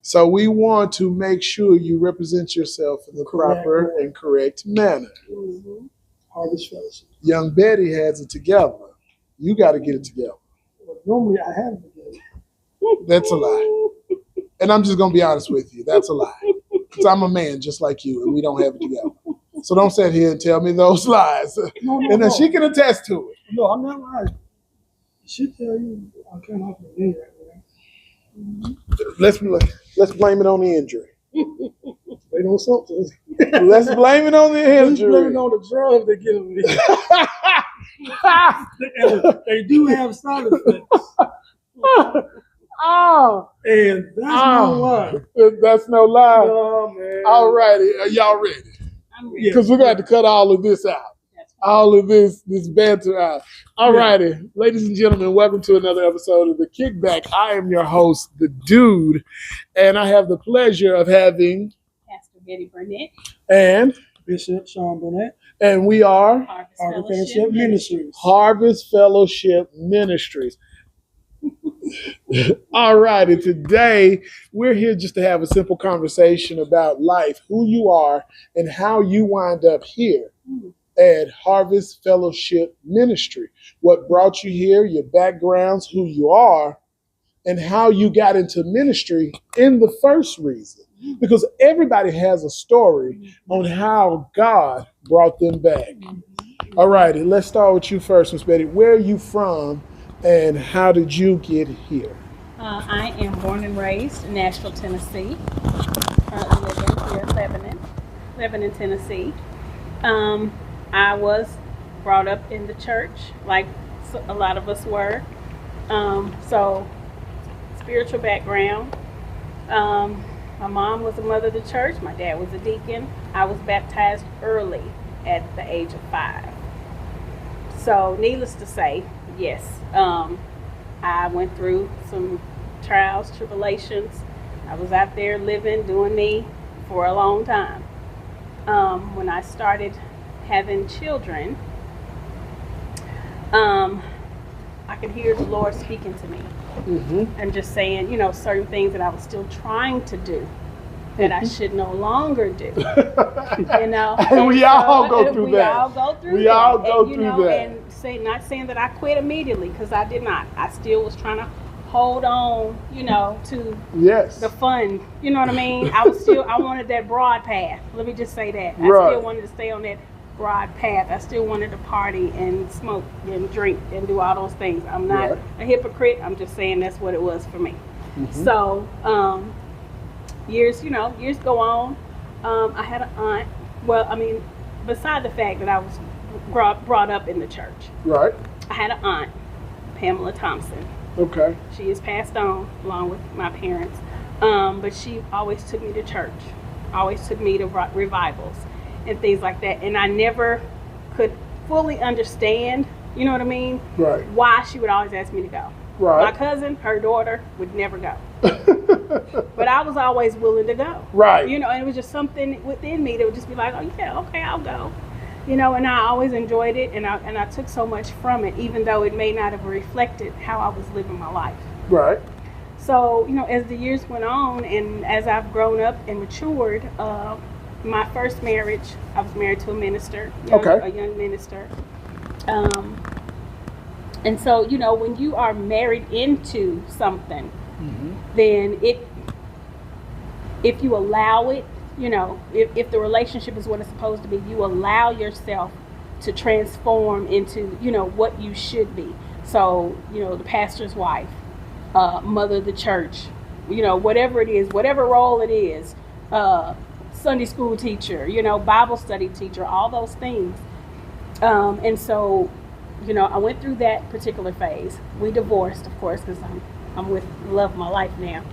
So we want to make sure you represent yourself in the Correct. proper and correct manner. Mm-hmm. Harvest Fellowship. Young Betty has it together. You got to get it together. Well, normally I have it. That's a lie. And I'm just going to be honest with you. That's a lie. Because I'm a man just like you, and we don't have it together. So don't sit here and tell me those lies. No, And then she can attest to it. No, I'm not lying. She tell you I can't help the injury. Let's blame it on the injury. They know something. Let's blame it on the Let's injury. blame it on the drugs they give me. They do have side effects. Oh, And that's no lie. That's no lie. Oh, man. All righty. Are y'all ready? I'm ready. Because we're going to have to cut all of this out. All of this banter out. All righty. Ladies and gentlemen, welcome to another episode of The Kickback. I am your host, The Dude, and I have the pleasure of having Pastor Betty Burnett And Bishop Sean Burnett. And we are Harvest Harvest Fellowship Ministries. Harvest Fellowship Ministries. All righty. Today, we're here just to have a simple conversation about life, who you are, and how you wind up here at Harvest Fellowship Ministry. What brought you here, your backgrounds, who you are, and how you got into ministry in the first reason. Because everybody has a story on how God brought them back. All righty, let's start with you first, Miss Betty. Where are you from and how did you get here? I am born and raised in Nashville, Tennessee. Currently living here in Lebanon, Tennessee. I was brought up in the church, like a lot of us were. So, spiritual background. My mom was a mother of the church. My dad was a deacon. I was baptized early at the age of 5. So, needless to say, yes, I went through some trials, tribulations. I was out there living, doing me for a long time. When I started having children, I could hear the Lord speaking to me and just saying, certain things that I was still trying to do that I should no longer do. And we all go through that. We all go through We that. all go through that. And not saying that I quit immediately, because I did not. I still was trying to hold on, to the fun. You know what I mean? I wanted that broad path. Let me just say that. Right. I still wanted to stay on that broad path. I still wanted to party and smoke and drink and do all those things. I'm not a hypocrite. I'm just saying that's what it was for me. So, years go on. I had an aunt. Well, I mean, beside the fact that I was brought up in the church. Right. I had an aunt, Pamela Thompson. Okay. She is passed on along with my parents. But she always took me to church. Always took me to revivals and things like that. And I never could fully understand, you know what I mean? Right. Why she would always ask me to go. Right. My cousin, her daughter, would never go. But I was always willing to go. Right. And it was just something within me that would just be like, oh yeah, okay, I'll go. And I always enjoyed it, and I took so much from it, even though it may not have reflected how I was living my life. Right. So, as the years went on, and as I've grown up and matured, my first marriage, I was married to a minister, a young minister. And so, when you are married into something, then if you allow it, if the relationship is what it's supposed to be, you allow yourself to transform into, what you should be. So, the pastor's wife, mother of the church, whatever it is, whatever role it is, Sunday school teacher, Bible study teacher, all those things. And so, I went through that particular phase. We divorced, of course, because I'm with love of my life now.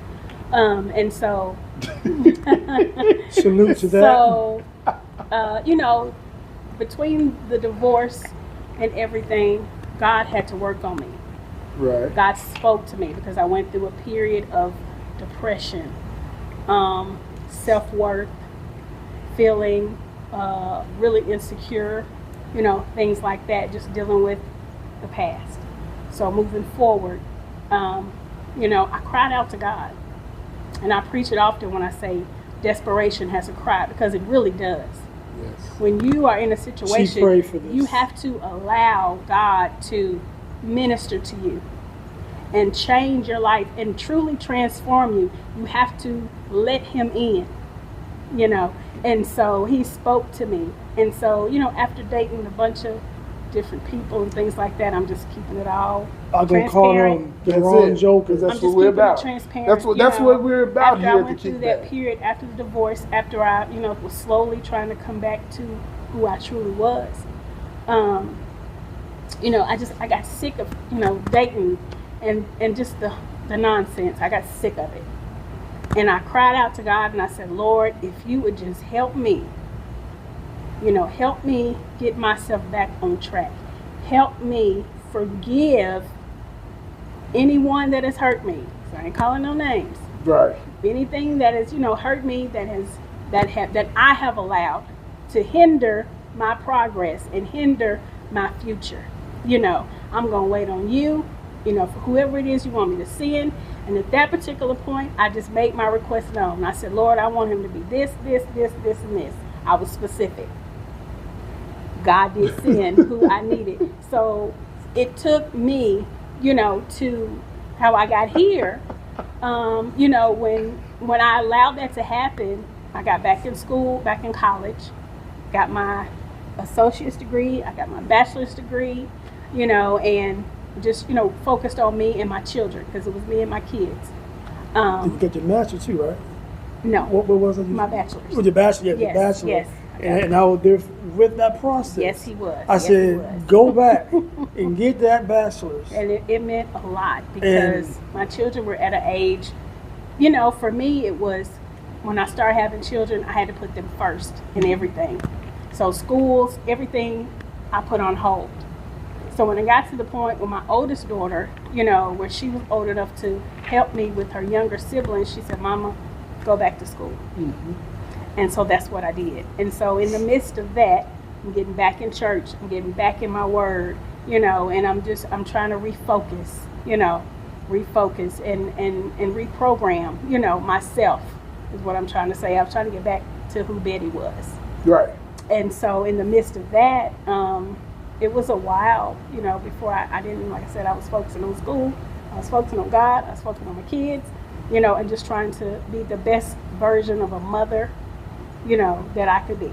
And so, salute to that. So, between the divorce and everything, God had to work on me. Right. God spoke to me because I went through a period of depression, self-worth, feeling really insecure, things like that, just dealing with the past. So moving forward, I cried out to God. And I preach it often when I say desperation has a cry, because it really does. Yes. When you are in a She situation, prayed for this. you have to allow God to minister to you and change your life and truly transform you. You have to let him in, you know. And so he spoke to me. And so, you know, after dating a bunch of different people and things like that, I'm just keeping it all I'm going to call transparent. them the That's wrong it. jokers. That's I'm what just we're keeping about. it transparent. That's what we're about after here I at went the through that Kickback. period after the divorce, after I, you know, was slowly trying to come back to who I truly was. You know, I got sick of, you know, dating and just the nonsense. I got sick of it. And I cried out to God and I said, Lord, if you would just help me, you know, help me get myself back on track. Help me forgive anyone that has hurt me. So I ain't calling no names. Right. Anything that has, you know, hurt me, that I have allowed to hinder my progress and hinder my future. You know, I'm gonna wait on you, you know, for whoever it is you want me to send. And at that particular point, I just made my request known. I said, Lord, I want him to be this, and this. I was specific. God did send who I needed. So it took me, you know, to how I got here. You know, when I allowed that to happen, I got back in school, back in college, got my associate's degree, I got my bachelor's degree, you know, and just, you know, focused on me and my children, because it was me and my kids. You got your master too, right? No, What was it? my bachelor's. With your bachelor, yeah, Yes, your bachelor. yes. And I was there with that process. Yes, he was. I Yes, said, he was. go back and get that bachelor's. And it meant a lot, because my children were at an age, you know, for me it was, when I started having children, I had to put them first in everything. So schools, everything I put on hold. So when I got to the point with my oldest daughter, you know, where she was old enough to help me with her younger siblings, she said, Mama, go back to school. Mm-hmm. And so that's what I did. And so in the midst of that, I'm getting back in church, I'm getting back in my word, you know, and I'm trying to refocus, you know, and reprogram, you know, myself is what I'm trying to say. I'm trying to get back to who Betty was. Right. And so in the midst of that, it was a while, you know, before I didn't, like I said, I was focusing on school, I was focusing on God, I was focusing on my kids, you know, and just trying to be the best version of a mother, you know, that I could be,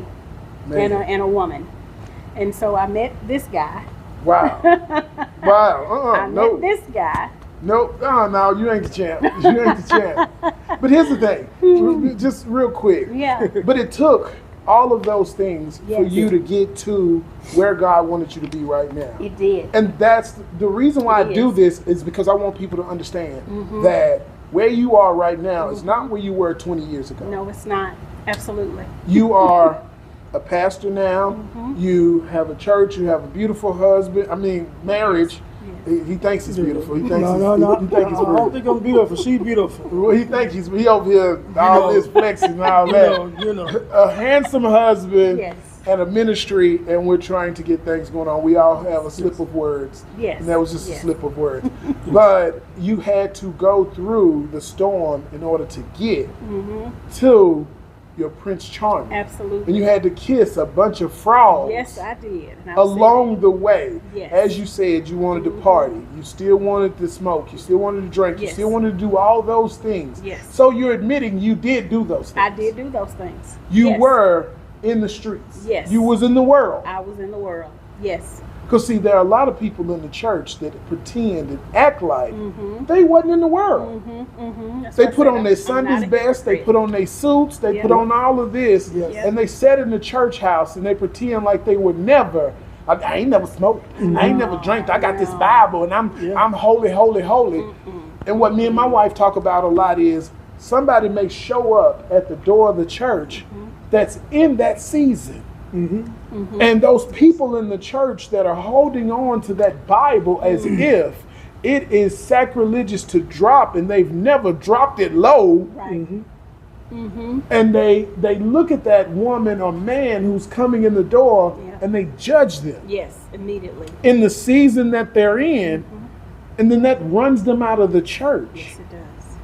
and a woman. And so I met this guy. Wow. Wow. I met this guy. No, no, you ain't the champ. You ain't the champ. But here's the thing, just real quick. Yeah. But it took all of those things for Yes. you to get to where God wanted you to be right now. It did. And that's the reason why I It do is. this, is because I want people to understand that where you are right now is not where you were 20 years ago. No, it's not. Absolutely. You are a pastor now. You have a church. You have a beautiful husband. I mean, marriage. Yes. He thinks he's beautiful. He thinks No. he thinks he's I don't real. think I'm beautiful. She's beautiful. Well, he thinks he over here all know. this flexing and all that. You know. A handsome husband Yes. and a ministry, and we're trying to get things going on. We all have a slip of words. Yes. And that was just Yes. a slip of words. But you had to go through the storm in order to get to your Prince Charming. Absolutely. And you had to kiss a bunch of frogs. Yes, I did. And I've Along said the way, Yes. as you said, you wanted to party. You still wanted to smoke. You still wanted to drink. You Yes. still wanted to do all those things. Yes. So you're admitting you did do those things. I did do those things. You Yes. were in the streets. Yes. You was in the world. I was in the world. Yes. Because see, there are a lot of people in the church that pretend and act like they wasn't in the world. That's They what I put said. on their I'm Sunday's not a best, they hypocrite. put on their suits, they Yeah. put on all of this, Yes. and they sat in the church house and they pretend like they would never. I ain't never smoked. I ain't never drank. I got this No. Bible and I'm holy, holy, holy. And what me and my wife talk about a lot is somebody may show up at the door of the church that's in that season. And those people in the church that are holding on to that Bible as if it is sacrilegious to drop, and they've never dropped it low. Right. And they look at that woman or man who's coming in the door, Yeah. and they judge them Yes, immediately. in the season that they're in, and then that runs them out of the church. Yes, it does.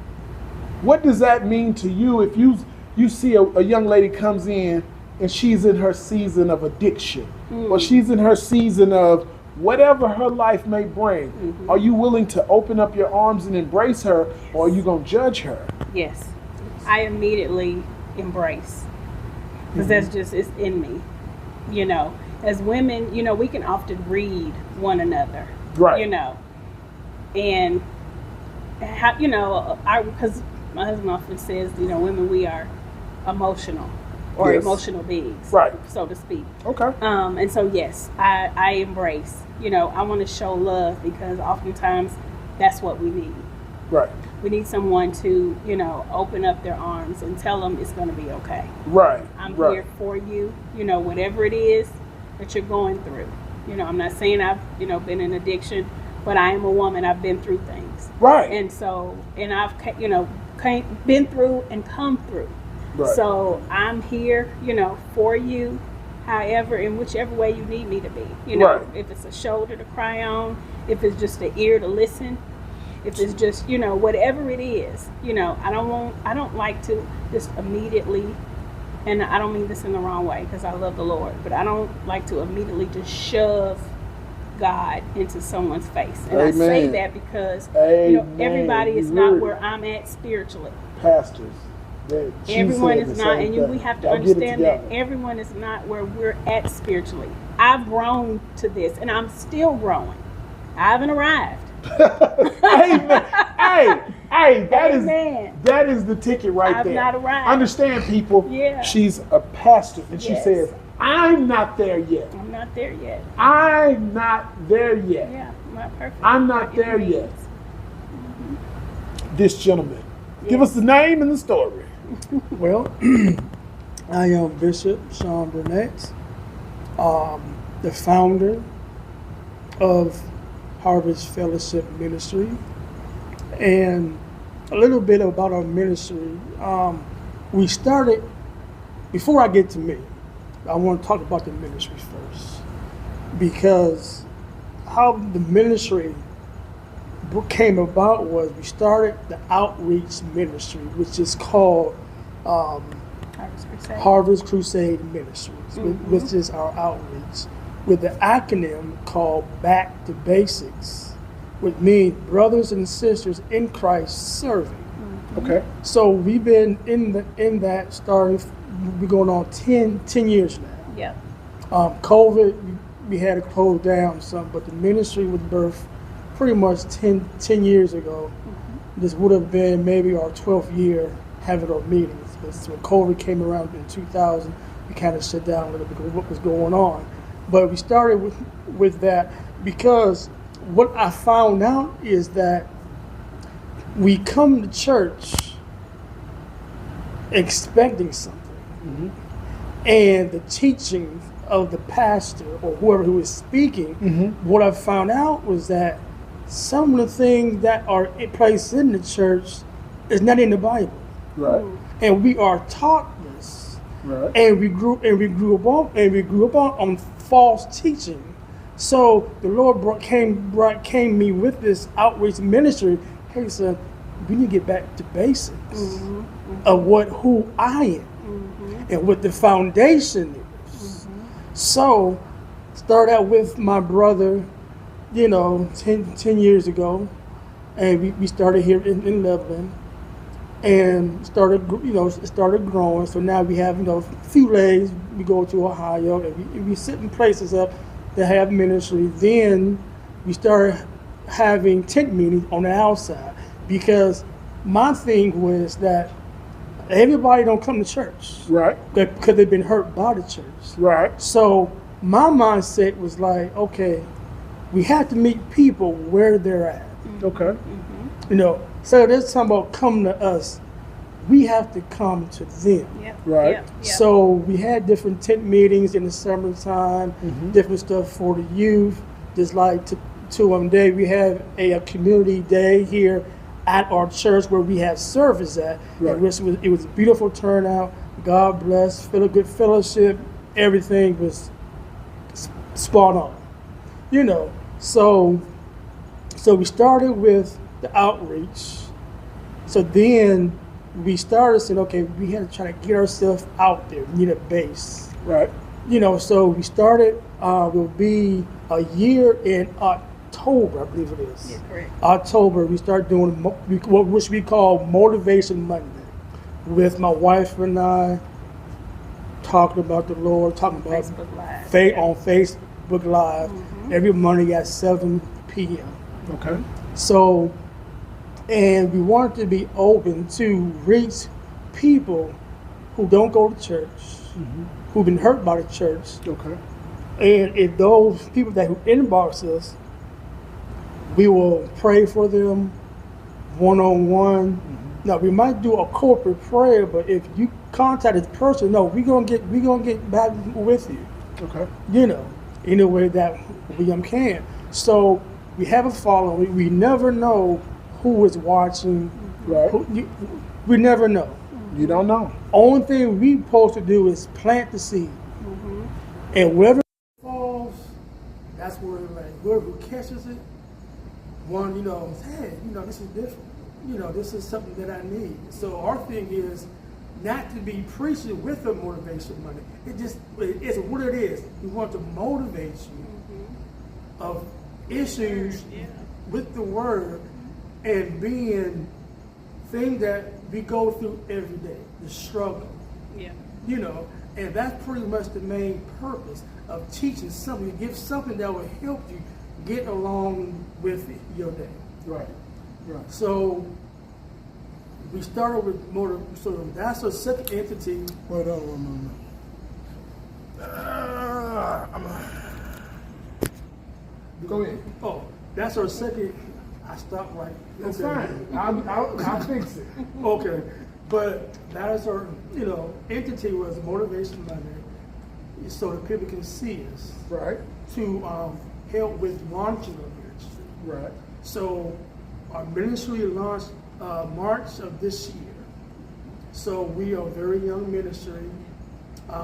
What does that mean to you if you see a young lady comes in and she's in her season of addiction, or she's in her season of whatever her life may bring? Are you willing to open up your arms and embrace her, or are you going to judge her? Yes, I immediately embrace, because that's just, it's in me. You know, as women, you know, we can often read one another. Right. You know, and how, you know, because my husband often says, you know, women, we are emotional, or Yes. emotional beings, Right. so to speak. Okay. And so yes, I embrace. You know, I want to show love, because oftentimes that's what we need. Right. We need someone to, you know, open up their arms and tell them it's going to be okay. Right. I'm right. here for you, you know, whatever it is that you're going through. You know, I'm not saying I've, you know, been in addiction, but I am a woman. I've been through things. Right. And so, and I've, you know, been through and come through. Right. So I'm here, you know, for you, however, in whichever way you need me to be. You know, Right. if it's a shoulder to cry on, if it's just an ear to listen, if it's just, you know, whatever it is, you know, I don't like to just immediately, and I don't mean this in the wrong way, because I love the Lord, but I don't like to immediately just shove God into someone's face. And I say Amen. that because, you know, Amen. everybody is You not heard where it. I'm at spiritually. Pastors. Everyone is not, and we have to Y'all get it understand that together. everyone is not where we're at spiritually. I've grown to this, and I'm still growing. I haven't arrived. Amen. Hey, Amen. that is the ticket right I've there. not arrived. Understand, people? Yeah. She's a pastor, and she Yes. says, "I'm not there yet. I'm not there yet. I'm not there yet. Yeah, I'm not perfect. I'm not By there any yet." means. This gentleman, give us the name and the story. Well, I am Bishop Sean Burnett, the founder of Harvest Fellowship Ministry. And a little bit about our ministry. We started, before I get to me, I want to talk about the ministry first. Because how the ministry came about was we started the outreach ministry, which is called Harvest Crusade Ministries, which is our outreach, with the acronym called Back to Basics, which means brothers and sisters in Christ serving. Okay. So we've been in that starting, we're going on 10 years now. Yep. COVID, we had to close down some, but the ministry was birthed pretty much 10 years ago. This would have been maybe our 12th year having our meetings. Because when COVID came around in 2000, we kind of shut down a little bit because of what was going on. But we started with that because what I found out is that we come to church expecting something. And the teaching of the pastor or whoever who is speaking, what I found out was that some of the things that are placed in the church is not in the Bible. Right. And we are taught this. Right. And we grew up on false teaching. So the Lord came me with this outreach ministry. Hey, son, we need to get back to basics of who I am and what the foundation is. So start out with my brother, 10 years ago, and we started here in Lebanon, and started growing. So now we have a few legs. We go to Ohio, and we sit in places up that have ministry. Then we started having tent meetings on the outside, because my thing was that everybody don't come to church, Right. because they've been hurt by the church. Right. So my mindset was like, okay, we have to meet people where they're at. Okay. So there's something about coming to us. We have to come to them. Yep. Right. Yep. Yep. So we had different tent meetings in the summertime, different stuff for the youth. Just like to day, we have a community day here at our church where we have service at. Right. It was a beautiful turnout. God bless, good fellowship. Everything was spot on. So we started with the outreach. So then we started saying, okay, we had to try to get ourselves out there. We need a base. Right. So we started, will be a year in October, I believe it is. Yeah, correct. October, we start doing which we call Motivation Monday, with my wife and I talking about the Lord, talking about Facebook Live. faith on Facebook Live every Monday at 7 p.m. Okay. So, and we wanted to be open to reach people who don't go to church, who've been hurt by the church, Okay. and if those people that who inbox us, we will pray for them one-on-one. Now we might do a corporate prayer, but if you contact this person, no, we're gonna get back with you. Okay. In a way that we can. So we have a following. We never know who is watching. Right. We never know. You don't know. Only thing we supposed to do is plant the seed, and wherever it falls, that's where it lands. Whoever catches it, one, hey, this is different. This is something that I need. So our thing is not to be preaching with a motivation money. It's what it is. We want to motivate you of issues with the word and being things that we go through every day, the struggle. Yeah. And that's pretty much the main purpose of teaching something, give something that will help you get along with your day. Right. Right. So we started with so that's a second entity. Hold on one moment. Go ahead. Oh, that's our second. I stopped right. That's fine. I'll fix it. Okay, but that is our entity was Motivation Monday, so that people can see us Right. to help with launching our ministry. Right. So our ministry launched March of this year. So we are a very young ministry.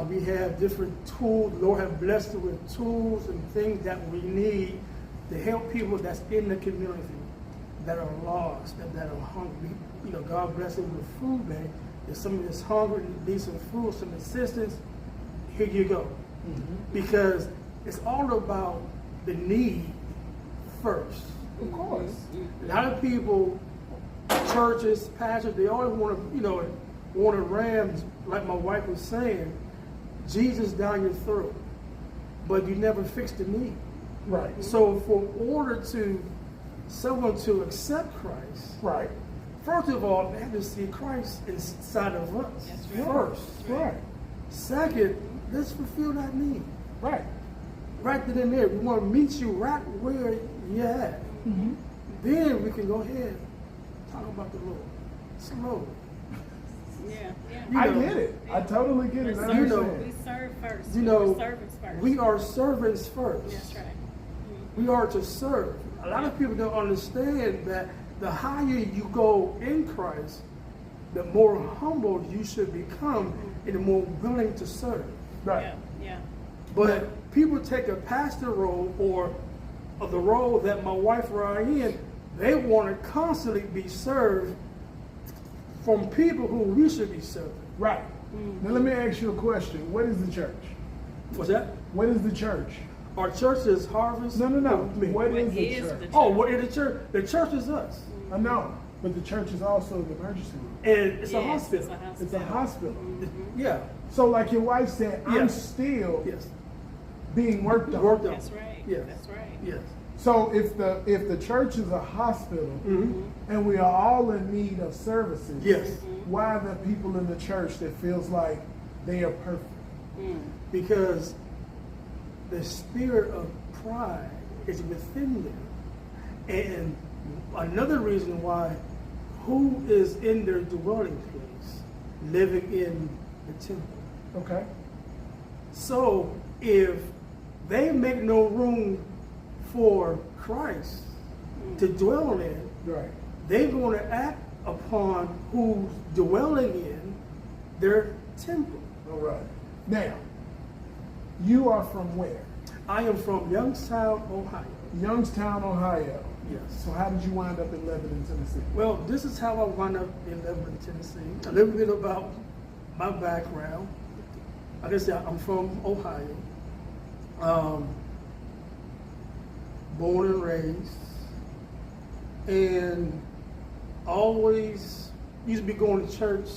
We have different tools. The Lord has blessed us with tools and things that we need to help people that's in the community that are lost, that are hungry. God bless them with food bank. If somebody is hungry and needs some food, some assistance, here you go. Because it's all about the need first. Of course. A lot of people, churches, pastors, they always want to ram, like my wife was saying, Jesus down your throat, but you never fix the need. Right. So for order to someone to accept Christ, Right. first of all, they have to see Christ inside of us. That's right. First. Right. Second, let's fulfill that need. Right. Right then and there. We want to meet you right where you're at. Then we can go ahead and talk about the Lord. Slowly. Yeah. I get it. I totally get it. I We understand. serve first. We're servants first. we are servants first. That's right. We are to serve. A lot of people don't understand that the higher you go in Christ, the more humble you should become and the more willing to serve. Right. Yeah. But people take a pastor role or the role that my wife or I in, they want to constantly be served from people who we should be serving. Right. Now let me ask you a question. What is the church? What's that? What is the church? Our church is Harvest. No. Me. What is the is church? the Oh, what is the church? The church is us. I know, but the church is also the emergency room. And it's a Yes, hospital. It's a hospital. Yeah. So like your wife said, I'm Yes. still Yes. being worked on. Worked on. That's right. Yes. That's right. Yes. So if the church is a hospital and we are all in need of services, Yes. why are there people in the church that feels like they are perfect? Because the spirit of pride is within them. And another reason why, who is in their dwelling place, living in the temple? Okay. So if they make no room for Christ to dwell in, Right. they're going to act upon who's dwelling in their temple. All right. Now, you are from where? I am from Youngstown, Ohio. Youngstown, Ohio. Yes. So how did you wind up in Lebanon, Tennessee? Well, this is how I wound up in Lebanon, Tennessee. A little bit about my background. Like I said, I'm from Ohio. Born and raised. And always used to be going to church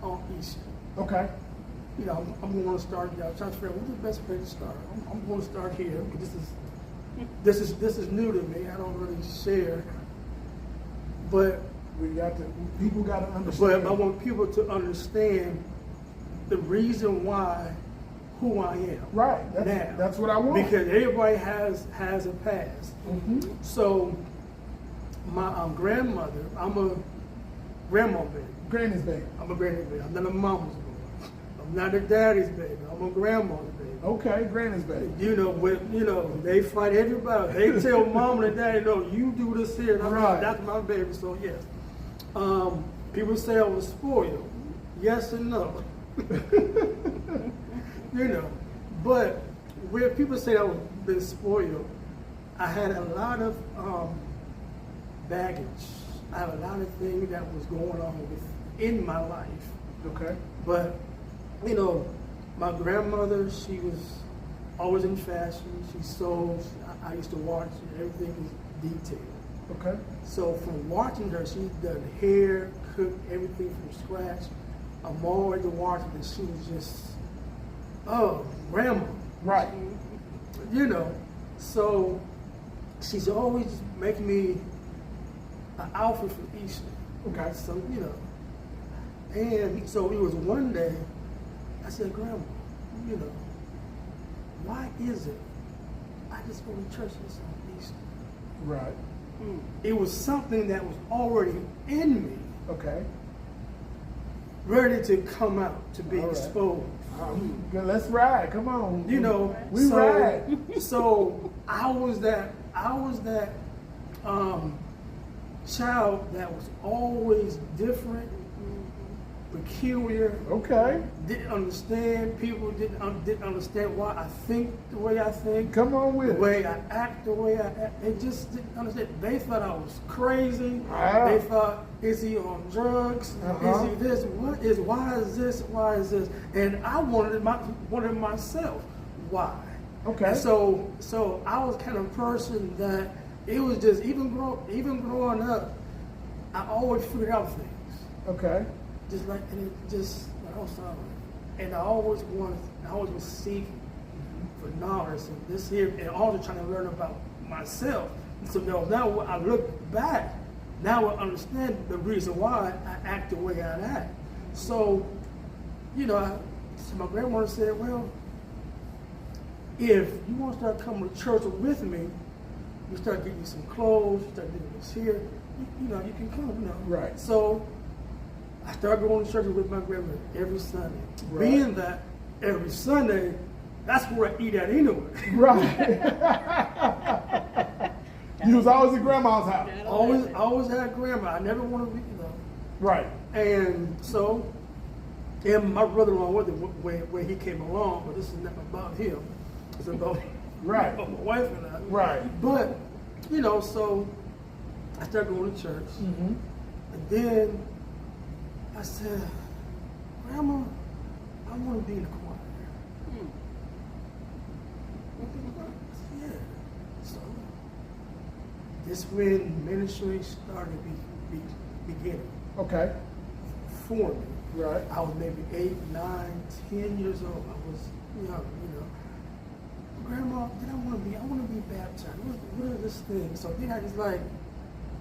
on Easter. Okay. You know, I'm going to start. I'm trying to figure out what's the best place to start. I'm going to start here because this is new to me. I don't really share, but People got to understand. But I want people to understand the reason why who I am. Right. Now, That's what I want. Because everybody has a past. Mm-hmm. So my grandmother, I'm a grandma baby. Granny's baby. I'm a granny baby. I'm not a mama's boy. I'm not a daddy's baby. I'm a grandma's baby. Okay, Granny's baby. They fight everybody. They tell mom and daddy, no, you do this here. And I'm Right. like, that's my baby. So yes. People say I was spoiled. Yes and no. But where people say I was been spoiled, I had a lot of baggage. I have a lot of things that was going on within my life. Okay. But, my grandmother, she was always in fashion. She sewed. I used to watch. Everything was detailed. Okay. So from watching her, she's done hair, cooked everything from scratch. I'm always watching that she was just, grandma. Right. So she's always making me an outfit for Easter. Okay. So, and so it was one day, I said, Grandma, why is it I just go to church this on Easter? Right. It was something that was already in me, Okay. ready to come out, to be All right. exposed. Good, let's ride. Come on. We so, ride. So I was that child that was always different, peculiar. Okay. Didn't understand. People didn't understand why I think the way I think. Come on with the it. way I act the way I act. They just didn't understand. They thought I was crazy. Wow. They thought, is he on drugs? Uh-huh. Is he this? Why is this? Why is this? And I wanted myself. Why? Okay. And so I was kind of person that it was just even growing up, I always figured out things. Okay. Just like, and it just, I was sorry. And I always was seeking for knowledge and this here, and also trying to learn about myself. And so now when I look back, now I understand the reason why I act the way I act. So, so my grandmother said, well, if you want to start coming to church with me, you start getting some clothes, you start getting this here, you can come, Right. So I started going to church with my grandmother every Sunday. Right. Being that every Sunday, that's where I eat at anyway. Right. You was always at grandma's house. always had grandma. I never want to be, Right. And so, and my brother-in-law with it when he came along, but this is not about him. It's about Right. my wife and I. Right. But, so I started going to church. Mm-hmm. And then I said, Grandma, I want to be in the choir. I said, yeah. So this when ministry started beginning Okay. for me. Right. I was maybe 8, 9, 10 years old. I was young, Grandma, I want to be baptized. What is this thing? So then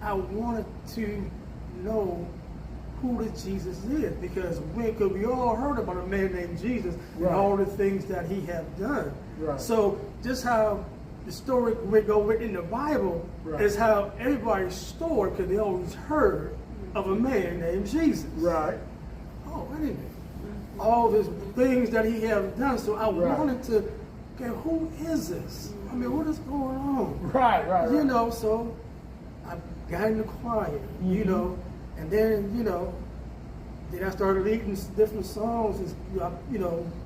I wanted to know who the Jesus is, because we all heard about a man named Jesus and Right. all the things that he had done. Right. So just how the story we go in the Bible Right. is how everybody's story, because they always heard of a man named Jesus. Right. Oh, wait a minute. All these things that he had done. So I Right. wanted to, okay, who is this? I mean, what is going on? Right. Right. So I got in the choir, Mhm. and then, then I started leading different songs and,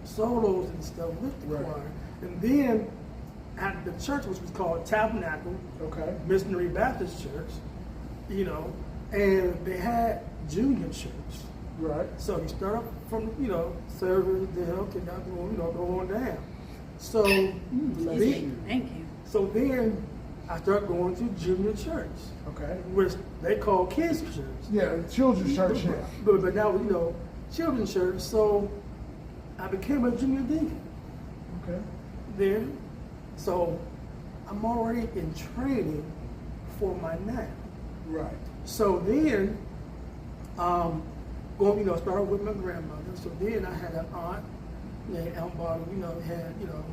solos and stuff with the Right. choir. And then at the church, which was called Tabernacle Okay. Missionary Baptist Church, you know, and they had junior church. Right. So you start up from, you know, service, then okay, now go, you know, go on down. So Bless then, you. Thank you. so then I started going to junior church, Okay. which they call kids church. Yeah, children's church now. But now, you know, children's church. So I became a junior deacon Okay. then. So I'm already in training for my now. Right. So then, going, you know, started with my grandmother. So then I had an aunt named Aunt Bobby, you know, had, you know.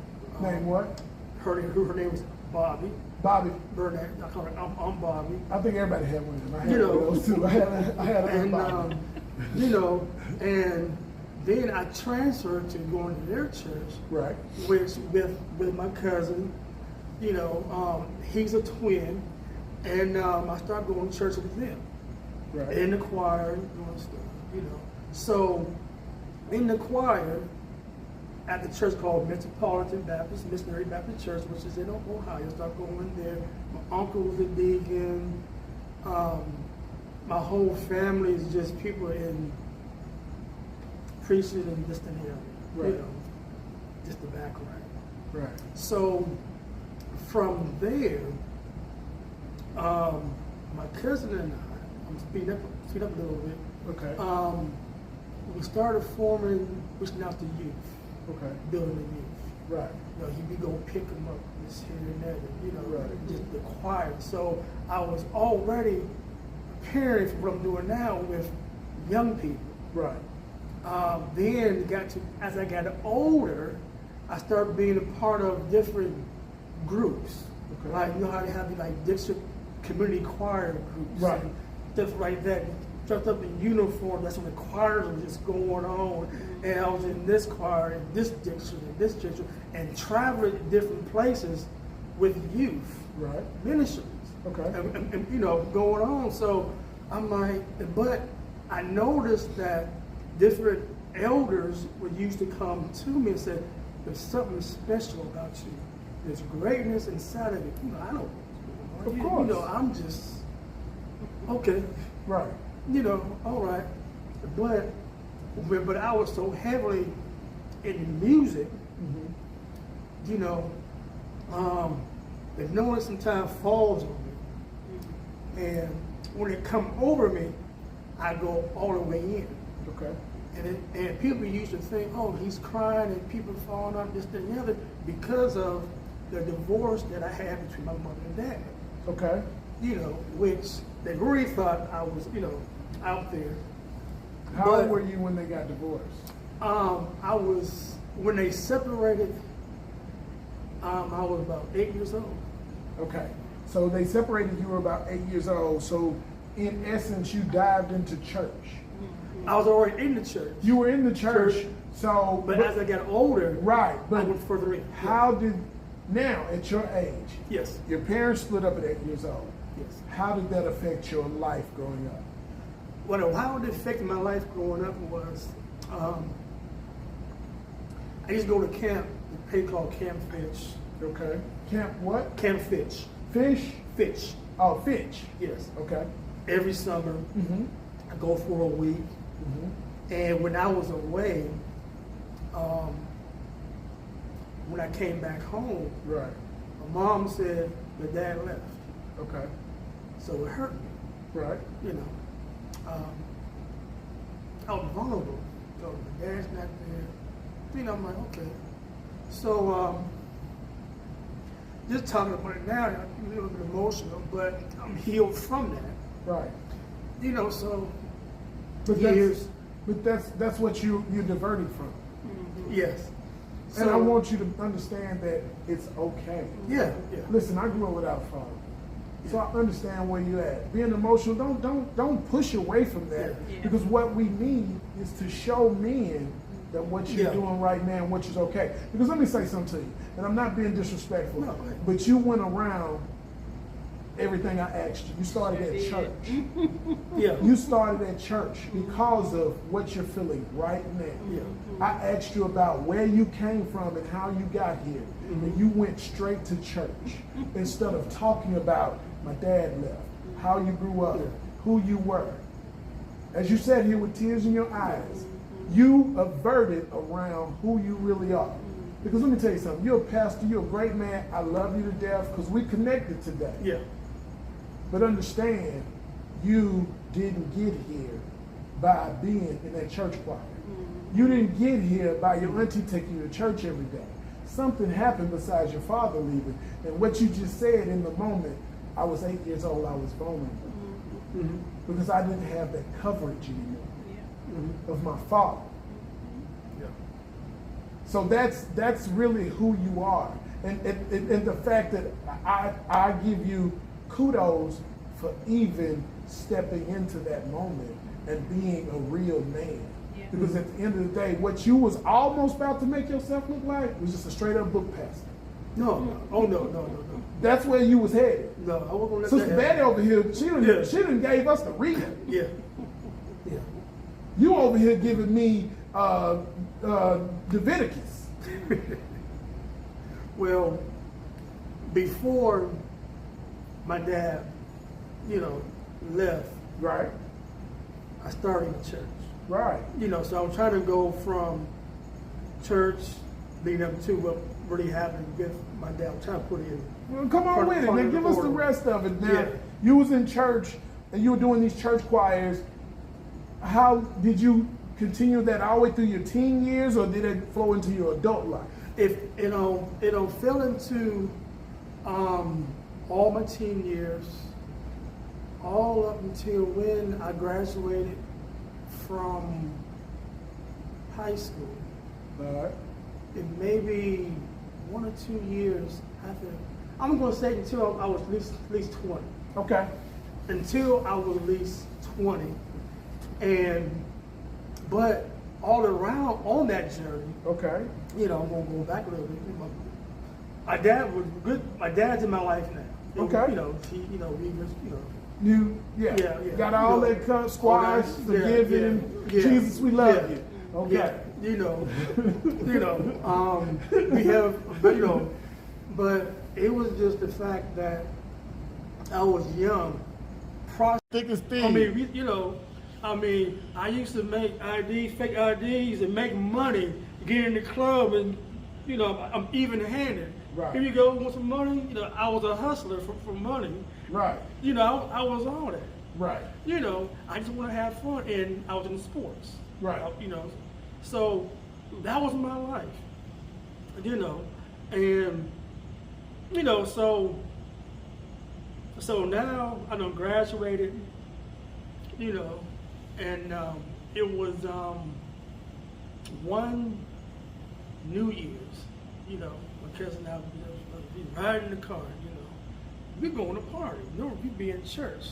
Name what? Her name was Bobby. Bobby. Burnett. I call her Aunt Bobby. I think everybody had one of them. I had You know. one of those too. I had a And, Bobby. you know, and then I transferred to going to their church, Right. which with my cousin, you know, he's a twin, and I started going to church with them. Right. In the choir, doing stuff, you know. So, in the choir, at the church called Metropolitan Baptist, Missionary Baptist Church, which is in Ohio, I started going there. My uncle was a deacon. My whole family is just people in preaching and distant area, Right. you know, just the background. Right. So, from there, my cousin and I, I'm speed up a little bit. Okay. We started forming, reaching out to youth, Okay. building the youth. Right. You know, he'd be go pick them up, this here and there, you know, Right. just the choir. So I was already preparing for what I'm doing now with young people. Right. Then as I got older, I started being a part of different groups. Okay. Like, you know how they have the like district community choir groups. Right. And stuff like that. Dressed up in uniform, that's when the choirs were just going on. And I was in this choir, in this district, in this district, and traveling to different places with youth Right. ministries. Okay. And, you know, going on. So I'm like, but I noticed that different elders would used to come to me and say, there's something special about you. There's greatness inside of you. You know, I don't know. Of course. You know, I'm just, okay, Right. you know, all right. But I was so heavily in music, Mm-hmm. you know, that knowing sometimes falls on me. And when it come over me, I go all the way in. Okay. And people used to think, oh, he's crying and people falling out this, that, and the other because of the divorce that I had between my mother and dad. Okay. You know, which they really thought I was, you know, out there. How But- old were you when they got divorced? I was, when they separated, I was about 8 years old. Okay. So they separated, you were about 8 years old. So in essence, you dived into church. I was already in the church. You were in the church. Church. So, But as I got older, right. I But went further in. how did, now at your age, Yes, your parents split up at 8 years old. yes. How did that affect your life growing up? Well, how it affected my life growing up was, I used to go to camp, a place called Camp Fitch. Okay. Camp what? Camp Fitch. Fish? Fitch, Oh, Fitch. yes. Okay. Every summer, Mm-hmm. I go for a week. Mm-hmm. And when I was away, when I came back home, Right. my mom said the dad left. Okay. So it hurt me, Right. you know. I was vulnerable. So the dad's not there. You know, I'm like, okay. So just talking about it now, I'm a little bit emotional, but I'm healed from that. Right. You know, so But years. that's what you're diverted from. Yes. And I So- want you to understand that it's okay. Yeah, yeah. Listen, I grew up without a father. So I understand where you're at. Being emotional, don't push away from that. Yeah. Because what we need is to show men that what you're Yeah. doing right now and what is okay. Because let me say something to you, and I'm not being disrespectful, No. but you went around everything I asked you. You started at church. Yeah. You started at church because of what you're feeling right now. Yeah. I asked you about where you came from and how you got here. And you went straight to church instead of talking about my dad left, how you grew up, who you were. As you sat here with tears in your eyes, you averted around who you really are. Because let me tell you something, you're a pastor, you're a great man, I love you to death because we connected today. Yeah. But understand, you didn't get here by being in that church choir. You didn't get here by your auntie taking you to church every day. Something happened besides your father leaving. And what you just said in the moment, I was 8 years old, I was vulnerable. Because I didn't have that coverage anymore of my father. So that's really who you are. And the fact that I give you kudos for even stepping into that moment and being a real man. Yeah. Because at the end of the day, what you was almost about to make yourself look like was just a straight up book pastor. No. Oh, no. That's where you was headed. No, I wasn't gonna let Sister that Betty happen. over here, she done gave us the read. Yeah. You over here giving me Leviticus. Well, before my dad, left, Right, I started in church. right. So I'm trying to go from church leading up to what really happened with my dad. I'm trying to put it in. Well, come on with it. Now give us the rest of it. Now, Yeah. you was in church and you were doing these church choirs. How did you continue that all the way through your teen years, or did it flow into your adult life? If it'll fill into all my teen years, all up until when I graduated from high school. All right. It may be 1 or 2 years after. I'm going to say until I was at least 20. Okay. Until I was at least 20, but all around on that journey, Okay. I'm gonna go back a little bit. My dad was good. My dad's in my life now. Okay. He was. You Yeah. got all that squash, forgiving. yeah. Jesus, we love Yeah. you. Okay. Yeah. We have, but it was just the fact that I was young. Thick as thieves. I used to make IDs, fake IDs, and make money, get in the club, and I'm even-handed. Right. Here you go, want some money? I was a hustler for money. Right. I was all that. Right. I just want to have fun, and I was in sports. Right. So that was my life. So now I done graduated, and it was one New Year's, my cousin and I would be riding in the car, we going to party, we be in church,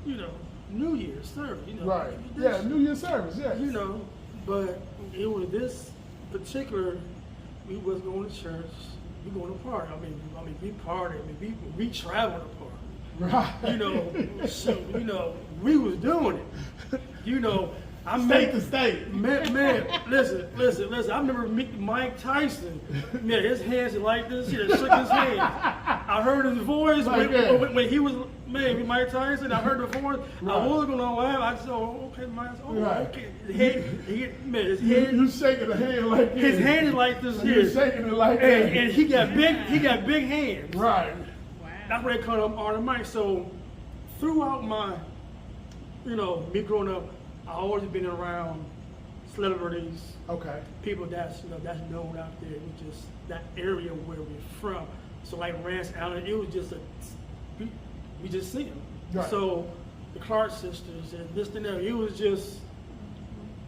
New Year's service, Right. Yeah, New Year's service, yeah. But it was this particular, we was going to church, we going to party. We party, we travel to party. Right. We was doing it. State to state. Man, listen. I remember meeting Mike Tyson. Man, his hands are like this. He just shook his hand. I heard his voice Like when he was, Mike Tyson. I heard the voice. Right. I was going to laugh. I said, okay, Mike. Oh, Right. okay. His head. You shaking the hand like this. His hand is like this You're here. shaking it like that. And he got big hands. Right. That's where they call him Artie Mike. So throughout my, me growing up, I always been around celebrities, Okay. people that's known out there, which is that area where we're from. So like Rance Allen, it was just we just see him. Right. So the Clark sisters and this and that, it was just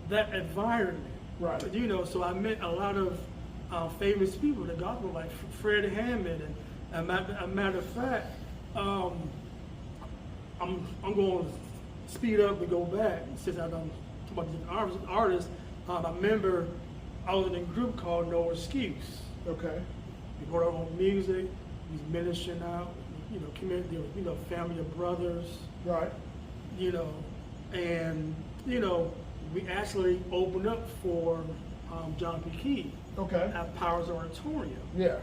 that environment. Right. So I met a lot of famous people in the gospel, like Fred Hammond, and a matter of fact, I'm going to speed up and go back since I don't talk about different artists. I remember I was in a group called No Excuse. Okay. We brought our own music, we was ministering out, community, family of brothers, Right. And we actually opened up for John P. Key Okay. at Powers Auditorium. Yeah.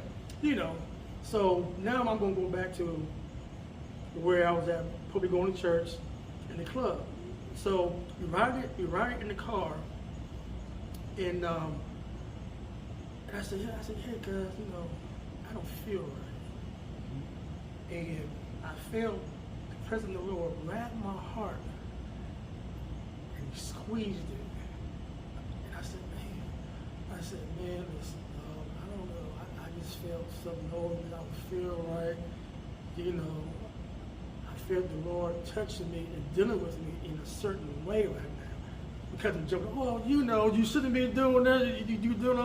So now I'm going to go back to where I was at, probably going to church in the club. So we ride in the car, and I said, hey guys, I don't feel right. And I felt the presence of the Lord grab my heart and he squeezed it. And I said, man, listen, I don't know. I just felt something over me. I don't feel right. I felt the Lord touching me and dealing with me in a certain way right now. Because I'm joking, you shouldn't be doing that. You doing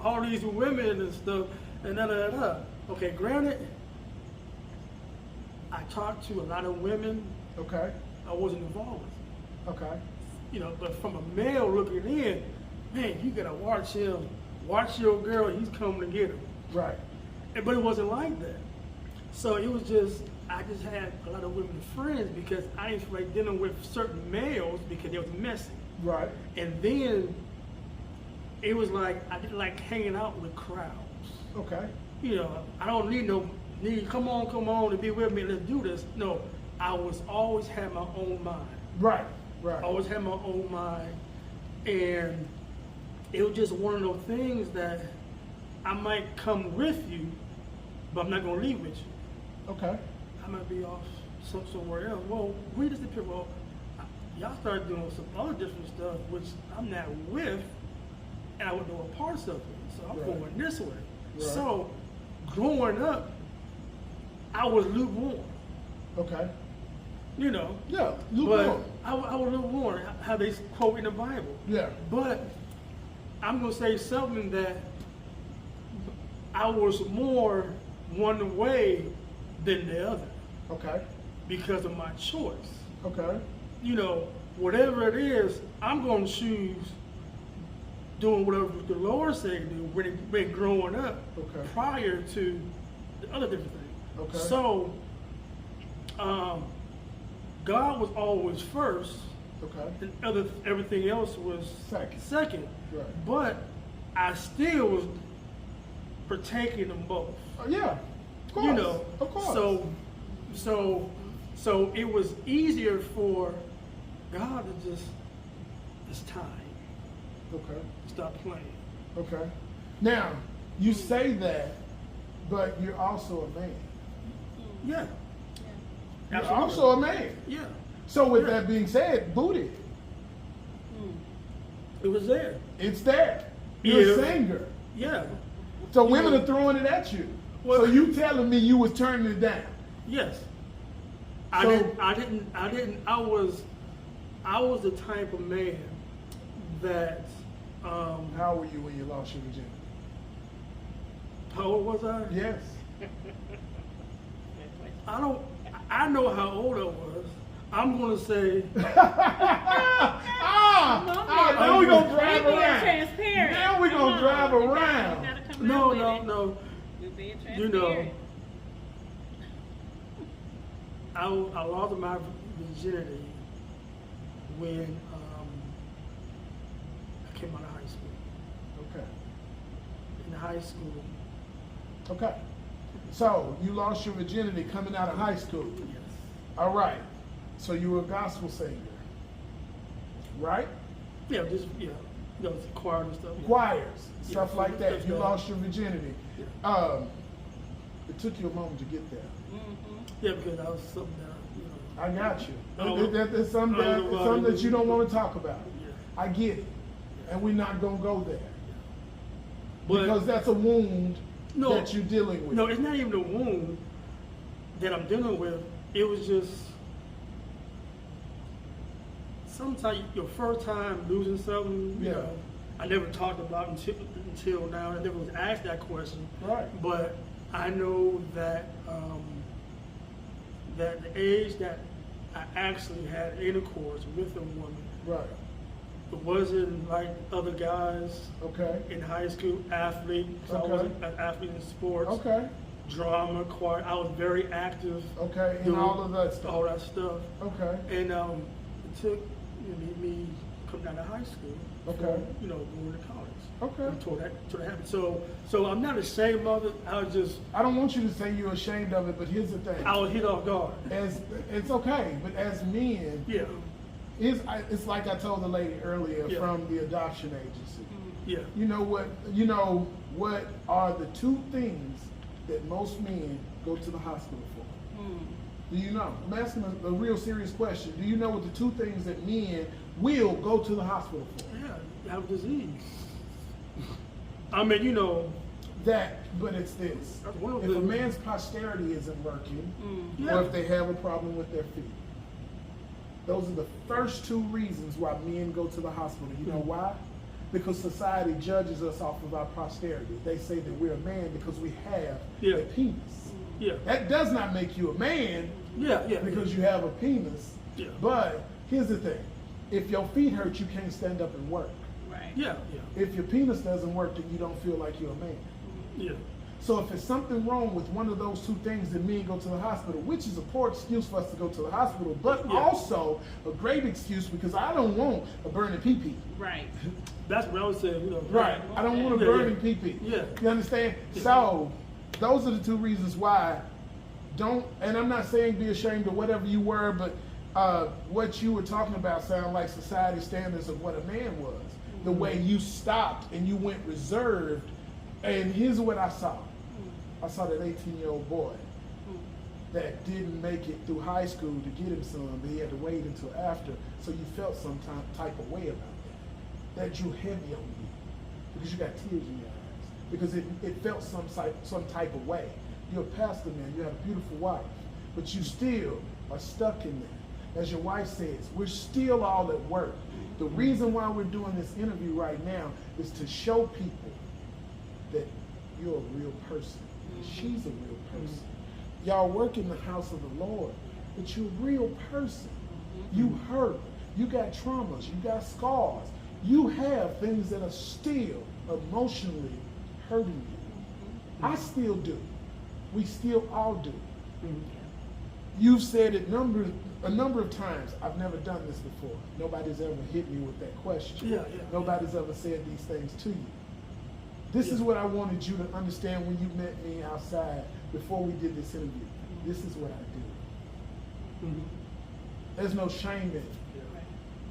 all these women and stuff, and da. Okay, granted, I talked to a lot of women. Okay. I wasn't involved with. Okay. But from a male looking in, man, you gotta watch him. Watch your girl. He's coming to get him. Right. But it wasn't like that. So it was just, I just had a lot of women friends because I didn't feel like dealing with certain males because they was messy. Right. And then it was like I didn't like hanging out with crowds. Okay. I don't need come on and be with me, let's do this. No, I was always had my own mind. Right. I Right. always had my own mind, and it was just one of those things that I might come with you, but I'm not gonna leave with you. Okay. I might be off somewhere else. Well, we just did people. Y'all started doing some other different stuff, which I'm not with, and I would know a parts of it. So I'm Right. going this way. Right. So growing up, I was lukewarm. Okay. Yeah, Yeah. but Lukewarm. I was lukewarm. How they quote in the Bible. Yeah. But I'm gonna say something that I was more one way than the other Okay. because of my choice. Okay. Whatever it is, I'm gonna choose doing whatever the Lord said to do when growing up, Okay. prior to the other different things. Okay. So, God was always first, Okay. and everything else was Second. Right. But I still was partaking them both. Yeah. Of course. Of course. So it was easier for God to just, it's time. Okay. Stop playing. Okay. Now, you say that, but you're also a man. Yeah. You're Absolutely. also a man. Yeah. So with Yeah. that being said, booty, It was there. it's there. You're Yeah. a singer. Yeah. So women are throwing it at you. Well- So you telling me you was turning it down? Yes. So- I was the type of man that, How were you when you lost your virginity? how old was I? Yes. I know how old I was. I'm gonna say, Now we're gonna drive We're being around. transparent. Now we're gonna drive around. no. We're being transparent. You know, I lost my virginity when I came out of high school. Okay. In high school, Okay. So you lost your virginity coming out of high school. yes. All right. So you were a gospel singer, right? Yeah, choir and stuff. Yeah. Choirs, Yeah, stuff like that. that's You right. lost your virginity. Yeah. It took you a moment to get there. Yeah, because I was something that, I got you. Oh, There's something that you don't want to talk about. Yeah. I get it. And we're not going to go there. But Because that's a wound No. that you're dealing with. no, it's not even the wound that I'm dealing with. It was just sometimes your first time losing something. You Yeah. know, I never talked about until now. I never was asked that question. Right. But I know that that the age that I actually had intercourse with a woman, Right. it wasn't like other guys Okay. in high school, athlete. So I was Okay. an athlete in sports. Okay. drama, choir. I was very active. Okay, and doing all of that stuff. All that stuff. Okay. And it took me coming out of high school. Okay. For, going to college. Okay. Until that happened. So I'm not ashamed of it. I don't want you to say you're ashamed of it, but here's the thing. I was hit off guard. It's okay, but as men, Yeah. it's like I told the lady earlier Yeah. from the adoption agency. Yeah. You know what are the two things that most men go to the hospital for? Do you know? I'm asking a real serious question. Do you know what the two things that men will go to the hospital for? Yeah. You have disease. I mean, But it's this. That's one of If a them. man's posterity isn't working, Yeah. or if they have a problem with their feet, those are the first two reasons why men go to the hospital. You know why? Because society judges us off of our posterity. They say that we're a man because we have Yeah. a penis. Yeah. That does not make you a man Yeah. Yeah. because you have a penis. Yeah. But here's the thing. If your feet hurt, you can't stand up and work. Right. Yeah. Yeah. If your penis doesn't work, then you don't feel like you're a man. Yeah. So if there's something wrong with one of those two things, then men go to the hospital, which is a poor excuse for us to go to the hospital, but Yeah. also a great excuse because I don't want a burning pee-pee. Right. That's what I was saying. Right. I don't want a Yeah, burning yeah. pee-pee. Yeah. You understand? So those are the two reasons why and I'm not saying be ashamed of whatever you were, but what you were talking about sound like society standards of what a man was. The way you stopped and you went reserved. And here's what I saw. I saw that 18-year-old boy that didn't make it through high school to get him some, but he had to wait until after. So you felt some type of way about that. That drew heavy on you because you got tears in your eyes. Because it felt some type of way. You're a pastor man, you have a beautiful wife, but you still are stuck in there. As your wife says, we're still all at work. The reason why we're doing this interview right now is to show people that you're a real person. She's a real person. Y'all work in the house of the Lord, but you're a real person. You hurt. You got traumas. You got scars. You have things that are still emotionally hurting you. I still do. We still all do. You've said it a number of times. I've never done this before. Nobody's ever hit me with that question. Yeah. Nobody's ever said these things to you. This is what I wanted you to understand when you met me outside before we did this interview. This is what I do. There's no shame in it.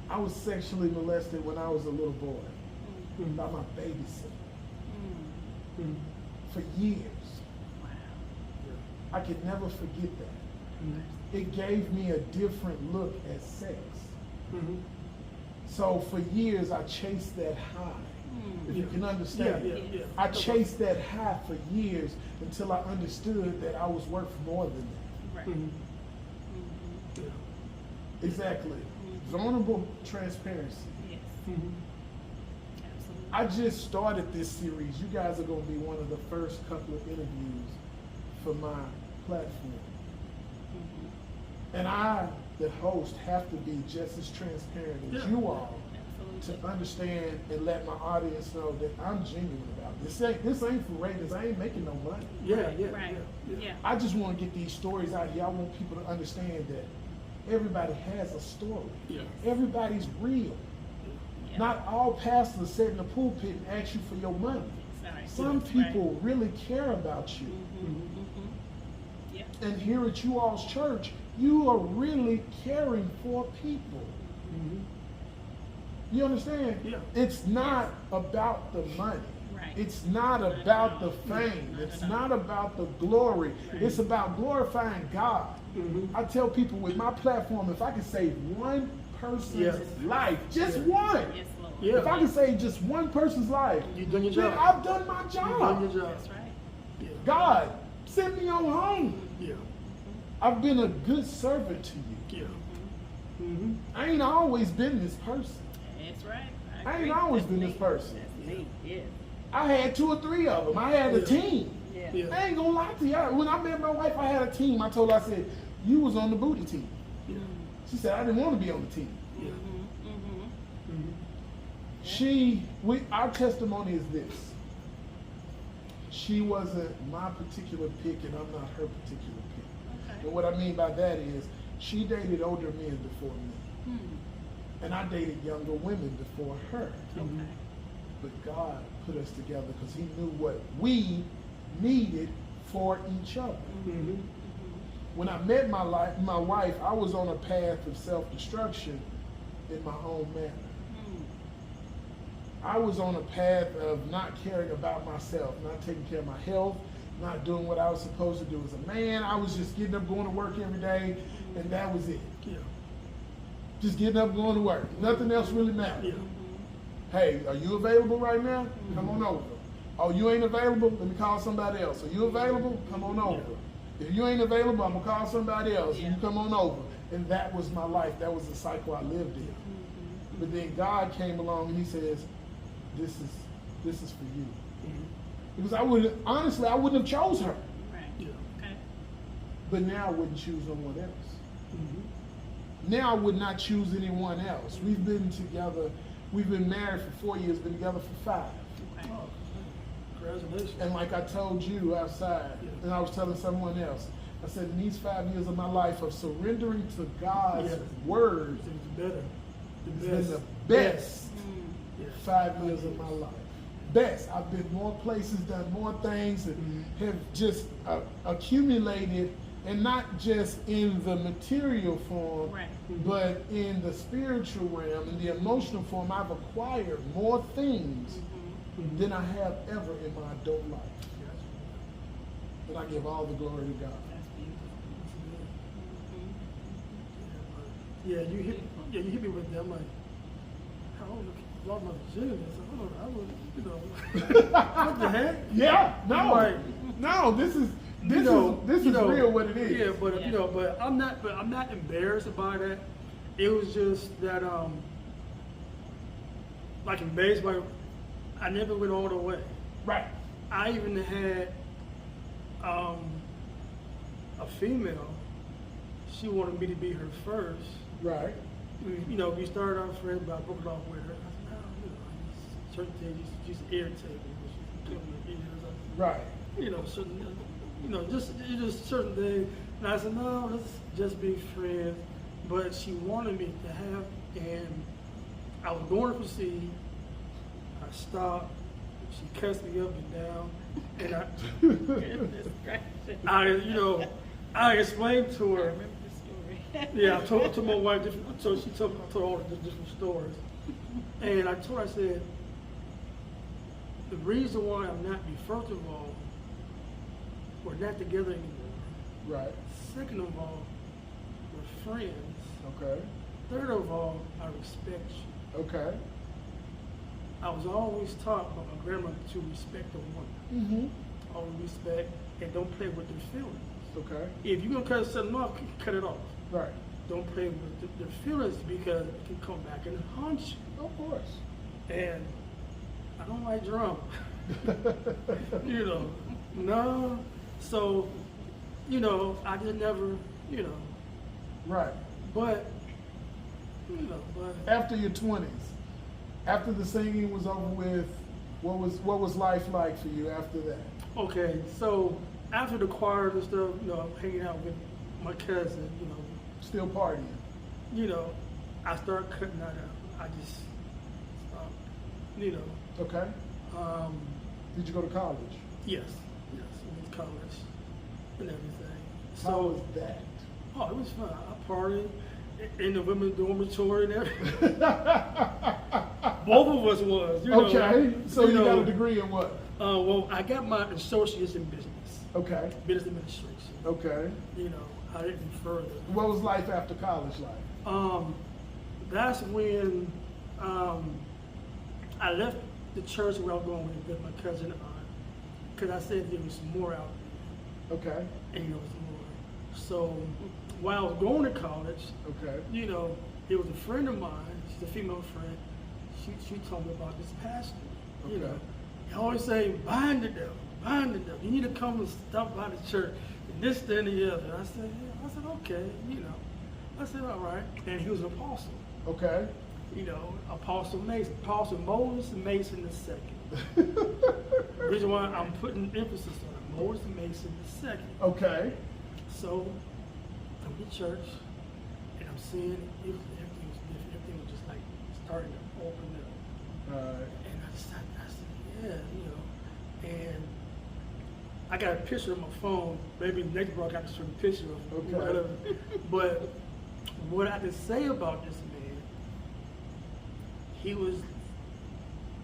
I was sexually molested when I was a little boy by my babysitter for years. I could never forget that. It gave me a different look at sex. So for years I chased that high. If you can understand. Yeah. I chased that high for years until I understood that I was worth more than that. Right. Exactly. Vulnerable transparency. Yes. Absolutely. I just started this series. You guys are going to be one of the first couple of interviews for my platform. And I, the host, have to be just as transparent as you all to understand and let my audience know that I'm genuine about this. This ain't for ratings. I ain't making no money. Right. Yeah. I just want to get these stories out here. I want people to understand that everybody has a story. Yeah. Everybody's real. Yeah. Not all pastors sit in the pulpit and ask you for your money. Sorry. Some people really care about you. Yeah. And here at you all's church, you are really caring for people. You understand? Yeah. It's not about the money. Right. It's not about the fame. It's not about the glory. It's about glorifying God. I tell people with my platform, if I can save one person's life, just one. Yes, Lord. Yeah. If I can save just one person's life, You've done your then job. I've done my job. You've done your job. That's right. Yeah. God, send me on home. Yeah. I've been a good servant to you. Yeah. I ain't always been this person. That's right. I ain't agree. always That's been me. this person. That's me. Yeah. I had 2 or 3 of them. I had a team. Yeah. Yeah. I ain't gonna lie to you. When I met my wife, I had a team. I told her, I said, you was on the booty team. Yeah. She said, I didn't want to be on the team. Yeah. Our testimony is this. she wasn't my particular pick, and I'm not her particular pick. Okay. And what I mean by that is, she dated older men before me, and I dated younger women before her. Okay. But God put us together because He knew what we needed for each other. When I met my wife, I was on a path of self-destruction in my own manner. I was on a path of not caring about myself, not taking care of my health, not doing what I was supposed to do as a man. I was just getting up, going to work every day, and that was it. Yeah. Just getting up, going to work. Nothing else really mattered. Yeah. Hey, are you available right now? Come on over. Oh, you ain't available? Let me call somebody else. Are you available? Come on over. If you ain't available, I'm gonna call somebody else. And you come on over. And that was my life. That was the cycle I lived in. But then God came along and He says, "This is for you." Because I wouldn't have chose her. Right. Yeah. Okay. But now I wouldn't choose someone else. Now I would not choose anyone else. We've been together. We've been married for 4 years. Been together for 5. Okay. Oh, congratulations. And like I told you outside, and I was telling someone else, I said, in these 5 years of my life of surrendering to God's word, It's better. it's been the best Yeah. 5 years of my life. Best. I've been more places, done more things, and have just accumulated, and not just in the material form, Right. but in the spiritual realm, in the emotional form. I've acquired more things than I have ever in my adult life. And I give all the glory to God. That's beautiful. Yeah, you hit me with that. I'm like, how old? Lost my virginity. I was, what the heck? Yeah, no, Right. no. This is real. What it is. Yeah, but but I'm not embarrassed about it. It was just that like embarrassed by, I never went all the way. Right. I even had a female. She wanted me to be her first. Right. We started out friends, but I broke it off with her. I said, no, certain things just irritate me. She told me, Right. certain, just certain things. And I said, no, let's just be friends. But she wanted me to have, and I was going to proceed. I stopped. She cussed me up and down, and Goodness gracious. I explained to I her. remember the story. Yeah, I told my wife different, so she told all the different stories. And I told her, I said, the reason why I'm not you, first of all, we're not together anymore. Right. Second of all, we're friends. Okay. Third of all, I respect you. Okay. I was always taught by my grandmother to respect a woman. Always respect and don't play with their feelings. Okay. If you're gonna cut something off, cut it off. Right. Don't play with their feelings because it can come back and haunt you. Of course. And I don't like drama. No. So, I just never, Right. but, After your 20s, after the singing was over with, what was life like for you after that? okay, so after the choir and stuff, hanging out with my cousin, Still partying. I started cutting that out. I just stopped, Okay. Did you go to college? Yes, I went to college and everything. How was that? Oh, it was fun. I partied in the women's dormitory and everything. Both of us was, Okay. So you got a degree in what? Well, I got my associates in business, Okay. business administration. Okay. I didn't further. What was life after college like? That's when I left the church where I was going with my cousin and aunt, because I said there was more out there, Okay. and there was more. So while I was going to college, Okay. it was a friend of mine, she's a female friend, she told me about this pastor. Okay. He always say, bind the devil, bind the devil. You need to come and stop by the church, and this, that, and the other. I said, yeah. I said, okay, I said, all right. And he was an apostle. Okay. Apostle Mason, Apostle Moses Mason II. reason why I'm putting emphasis on it, Moses Mason II. Okay. So I'm in church, and I'm seeing everything was different. Everything was just like starting to open up. And I said, yeah, and I got a picture on my phone. Maybe next broadcast I can show a picture of whatever. But what I can say about this man, he was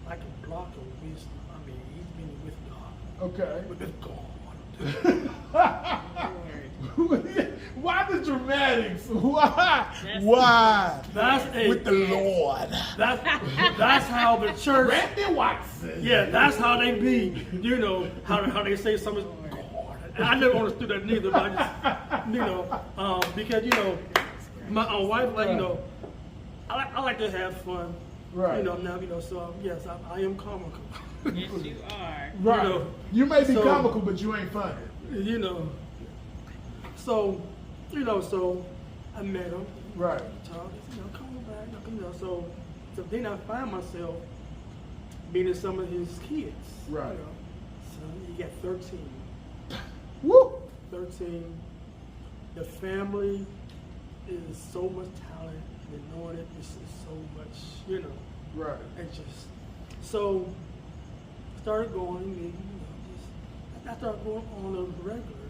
like a block of wisdom. I mean, he's been with God. Okay. With God. Why the dramatics? Why? With the Lord. That's how the church. Randy Watson. Yeah, that's how they be. How they say something. God. I never understood that neither, but I just, because my wife I like to have fun. Right. So yes, I am comical. Yes, you are. Right. You may be comical, but you ain't funny. So I met him. Right. Come on back. So then I find myself meeting some of his kids. Right. So he got 13. Woo! 13. The family is so much talent and anointed. It's so much, Right. and just so started going. I started going on a regular,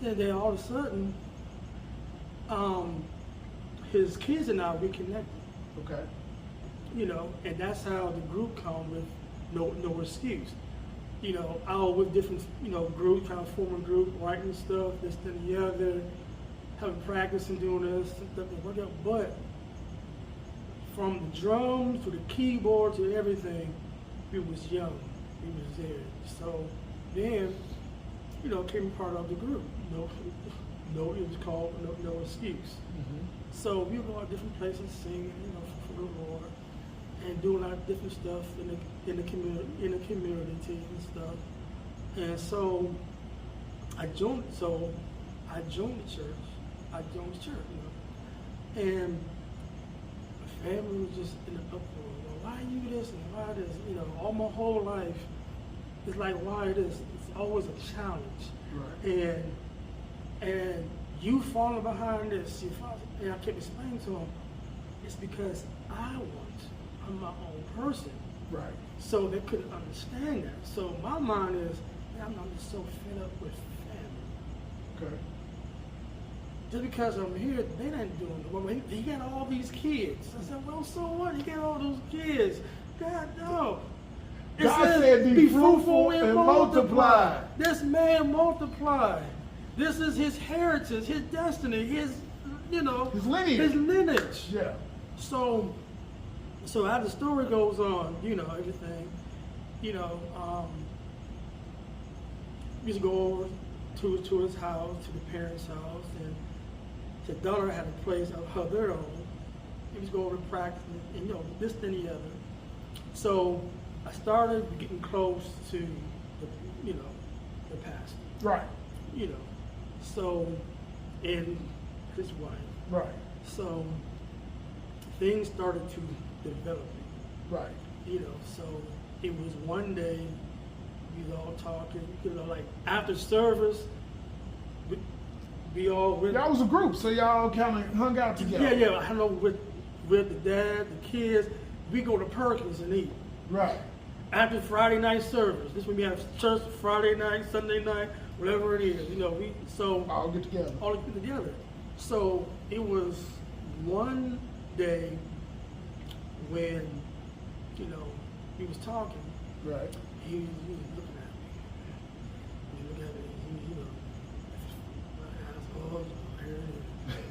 and then all of a sudden, his kids and I reconnected. Okay. And that's how the group come with no excuse. I was with different, groups, trying to form a group, writing stuff, this, then the other, having practice and doing this, stuff and work out. But from the drums to the keyboard to everything, we was young, we was there. So then, came part of the group. It was called No Excuse. Mm-hmm. So we would go out different places singing, for the Lord, and doing our different stuff in the community and stuff. And so I joined the church. And my family was just in the uproar. Why you this and why this? All my whole life, it's like, why this? It's always a challenge. Right. And you falling behind this, and I kept explaining to him, it's because I'm my own person. Right. So they couldn't understand that. So my mind is, I'm just so fed up with family. Okay. Just because I'm here, they ain't doing it. Well, he got all these kids. I said, well, so what? He got all those kids. God, no. God said, be fruitful and multiply. This man multiplied. This is his heritage, his destiny, his lineage. Yeah. So as the story goes on, everything, we used to go over to his house, to the parents' house, and his daughter had a place of their own. He was going over to practice, and this, then the other. So I started getting close to the pastor. Right. So, and his wife. Right. So things started to develop. Right. So it was one day we was all talking, like after service, we all went. Y'all was a group, so y'all kind of hung out together. Yeah. I know with the dad, the kids, we go to Perkins and eat. Right. After Friday night service, this when we have church Friday night, Sunday night, whatever it is, we all get together. All get together. So it was one day when, he was talking. Right. He was looking at me. He looked at me, my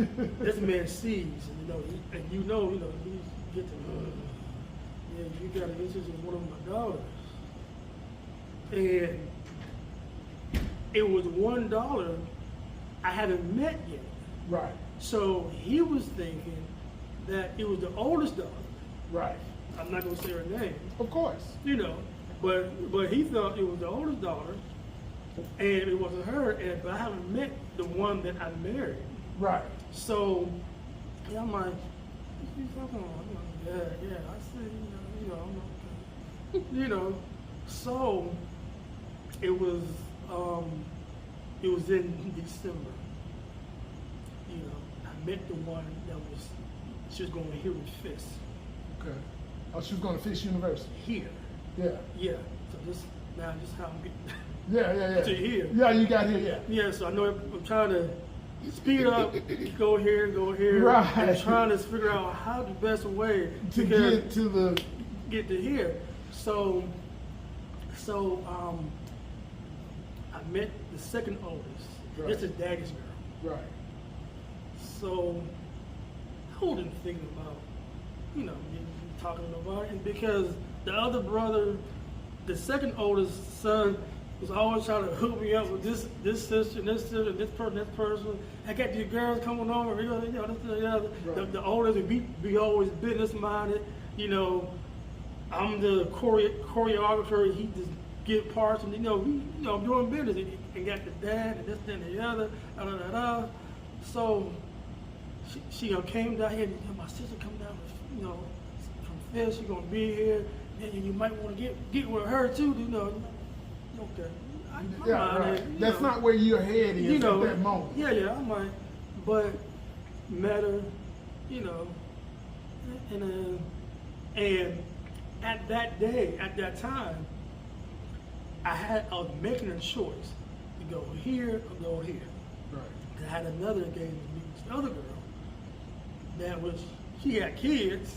eyes, this man sees, and he get to yeah, you got an interest in one of my daughters. And it was $1 I haven't met yet. Right. So he was thinking that it was the oldest daughter. Right. I'm not gonna say her name. Of course. But he thought it was the oldest daughter, and it wasn't her. But I haven't met the one that I married. Right. So I'm like, yeah, I see, I'm okay. So it was in December. You know, I met the one that she was going here with Fisk. Okay. Oh, she was going to Fisk University. Here. Yeah. Yeah. So this how I'm getting Yeah. to here. Yeah, you got here. Yeah. Yeah. So I know I'm trying to speed up, go here. Right. And trying to figure out how the best way To get to here. So I met the second oldest. Right. This is Daddy's girl. Right. So I wasn't thinking about, talking about it because the other brother, the second oldest son, was always trying to hook me up with this sister, this person. I got these girls coming over, this, the other. Right. The oldest would be always business minded. I'm the choreographer. He just get parts, and I'm doing business. And got the dad and this and the other. So she came down here. And my sister come down, from Fisk. She's gonna be here, and you might want to get with her too. Okay. Right. That's not where your head is at that moment. Yeah. I'm like, but met her, and at that time, I was making a choice to go here or go here. Right. I had another engagement with this other girl that she had kids,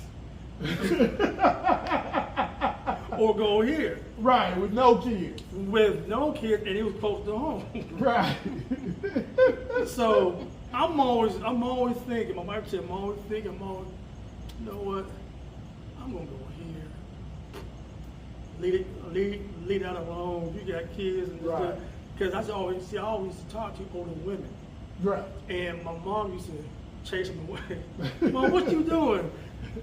or go here. Right, with no kids. With no kids, and it was close to home. Right. So I'm always thinking. My wife said, you know what? I'm gonna go here. Leave that alone. You got kids, and right. Because I always used to talk to older women. Right. And my mom used to chase them away. Mom, what you doing?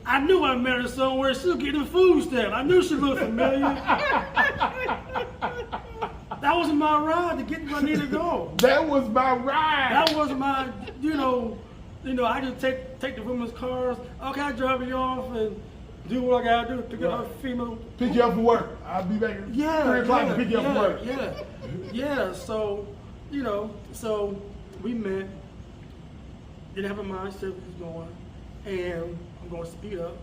I knew I met her somewhere. She was getting food stamp. I knew she looked familiar. That was my ride to get where I needed to go. That was my ride. That was my, I just take the women's cars. Okay, I drive you off and do what I gotta do to get her female. Pick you up for work. I'll be back at 3 o'clock to pick you up for work. Yeah. So, so we met. Didn't have a mind, said we was going, and I'm going to speed up.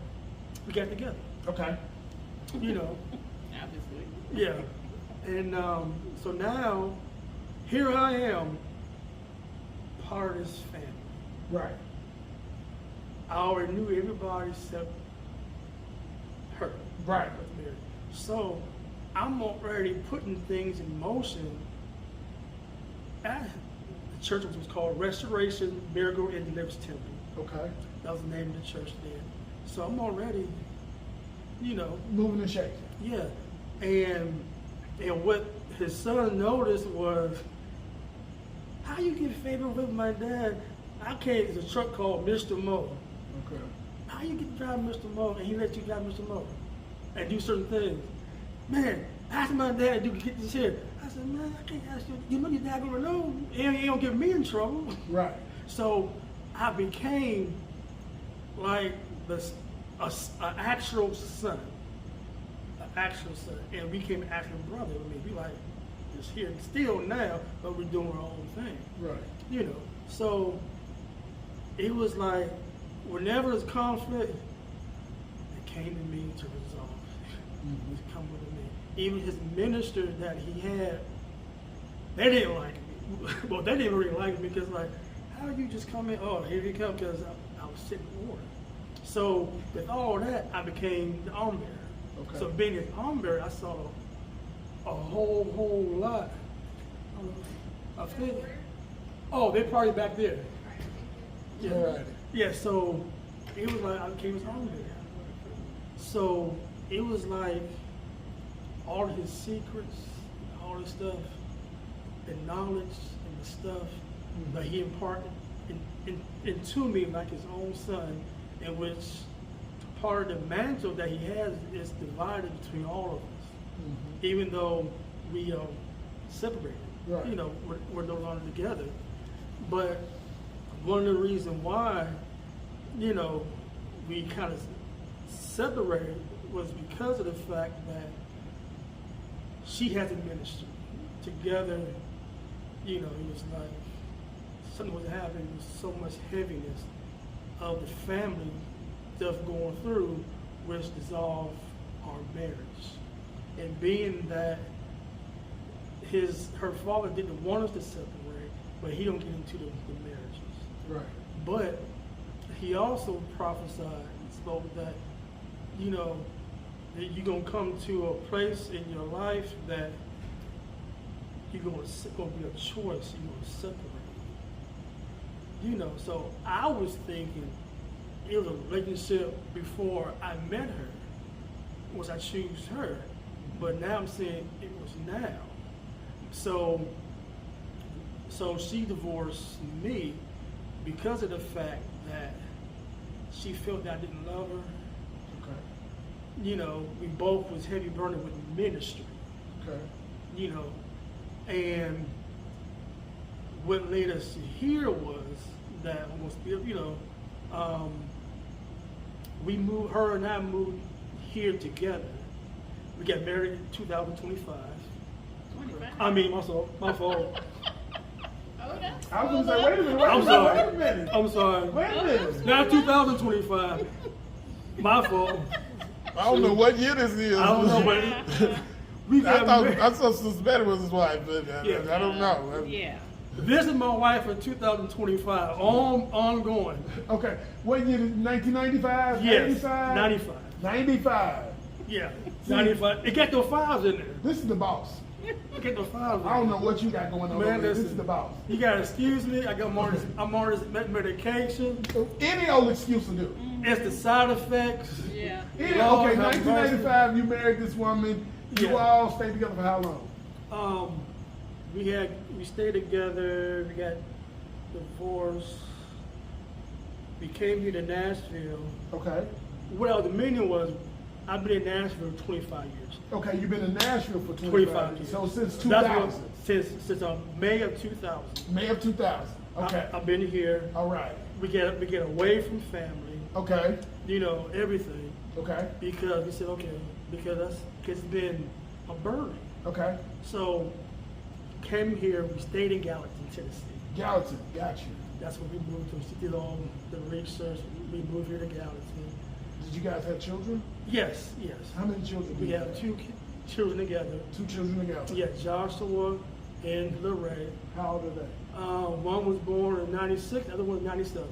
We got together. Okay. Obviously. Yeah. And so now, here I am, part of this family. Right. I already knew everybody except her. Right. So I'm already putting things in motion at the church, which was called Restoration Miracle and Deliverance Temple. Okay. That was the name of the church then. So I'm already, moving and shaking. yeah. And what his son noticed was, how you get favor with my dad? I came to a truck called Mr. Mo. Okay. How you get to drive Mr. Mo and he let you drive Mr. Mo and do certain things? Man, ask my dad to get this here. I said, man, I can't ask you. You know your dad gonna know. He don't get me in trouble. Right. So I became like an actual son. An actual son. And we became an actual brother. I mean, we like just here still now, but we're doing our own thing. Right. So it was like, whenever there's conflict, it came to me to resolve. It come with me. Even his minister that he had, they didn't like me. Well, they didn't really like me because how you just come in? Oh, here you come, because I was sitting in order. So with all that, I became the arm bearer. Okay. So being an arm bearer, I saw a whole lot of things. Oh, they're probably back there. Yeah. Right. Yeah, so it was like I became his arm bearer. So it was like all of his secrets, all this stuff, the knowledge and the stuff that he imparted into me like his own son, in which part of the mantle that he has is divided between all of us, even though we separated. Right. We're no longer together. But one of the reasons why, we kind of separated was because of the fact that she has a ministry. Together, it was like something was happening. There was so much heaviness of the family stuff going through, which dissolved our marriage. And being that her father didn't want us to separate, but he don't get into the marriages. Right. But he also prophesied and spoke that, that you're gonna come to a place in your life that it's gonna be a choice. You're gonna separate. So I was thinking it was a relationship before I met her. Was I choose her? But now I'm saying it was now. So she divorced me because of the fact that she felt that I didn't love her. Okay. We both was heavy burning with ministry. Okay. And what led us here was that her and I moved here together. We got married in 2025. 25. I mean, my fault. Oh, that's I was gonna say, wait a minute. I'm sorry. Wait a minute. I'm sorry. Wait a minute. Not 2025. My fault. I don't know what year this is. I don't know, but we got married. I thought Suspect was his wife, but Yeah. I don't know. Yeah. This is my wife in 2025, ongoing. Okay. What year? 1995? Yes, 85? 95. 95. Yeah, 95. It got those fives in there. This is the boss. It got those fives in I don't there. know what you got going on. Man, over there. This listen. is the boss. You gotta excuse me. I'm on this medication. So any old excuse will do. It's the side effects. Yeah. Okay, Lord have 1995, you married this woman. You Yeah. all stayed together for how long? We stayed together. We got divorced. We came here to Nashville. Okay. Well, the meaning was I've been in Nashville 25 years. Okay, you've been in Nashville for 25 years. years. So since That's 2000. what, since May of 2000. May of 2000. Okay. I've been here. All right. We get away from family. Okay. Everything. Okay. Because we said because it's been a burden. Okay. So came here. We stayed in Gallatin, Tennessee. Gallatin. Got you. That's where we moved to. She did all the research. We moved here to Gallatin. Did you guys have children? Yes. How many children? We do you have two children together. 2 children together. Yeah, Joshua and Lorraine. How old are they? One was born in 96, the other one 97.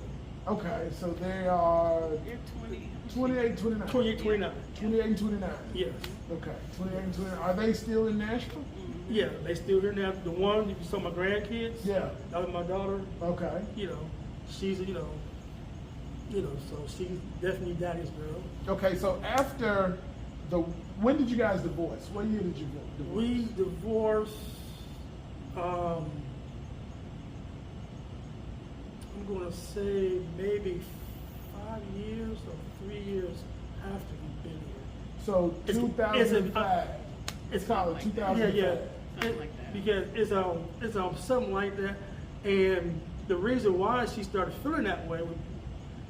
Okay, so they are You're 20. 28, 29. 28, 29. 28 and 29. Yes. Okay, 28 and 29. Are they still in Nashville? Yeah, they still here now. The one you saw my grandkids. Yeah. That was my daughter. Okay. She's so she's definitely daddy's girl. Okay, so after when did you guys divorce? What year did you divorce? We divorced. I'm gonna say maybe 5 years or 3 years after we've been here. So It's- 2005. It's Call it like 2005. Yeah. Something like that. Because it's something like that, and the reason why she started feeling that way was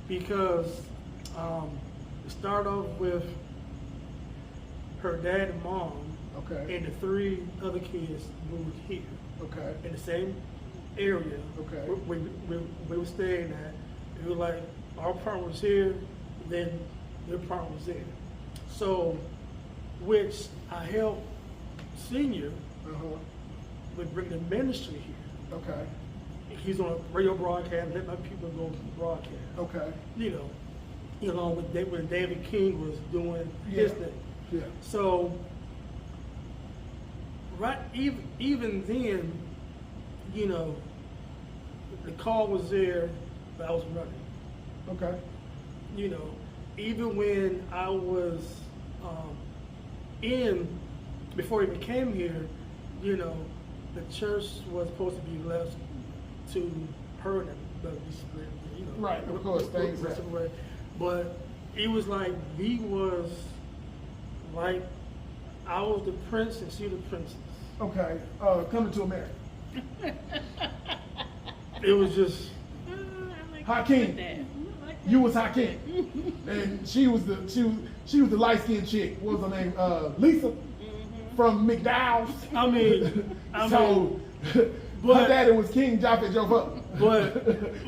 because it started off with her dad and mom, Okay. and the 3 other kids moved here Okay. in the same area. Okay. We were staying at. It was like our apartment was here, then their apartment was there. So, which I helped Senior Uh-huh. with bringing the ministry here. Okay. He's on a radio broadcast, let my people go broadcast. Okay. Along with when David King was doing his Yeah. thing. Yeah. So, right, even then, the call was there, but I was running. Okay. Even when I was before he came here, the church was supposed to be left to her and but we split. Right, of course, things we happen. separated. But it was like we was like I was the prince and she the princess. Okay. Coming to America. It was just Hakeem. You was Hakeem, and she was the light skinned chick. What was her name? Lisa. from McDowell's. I mean, So her daddy was King Japhet Joffa.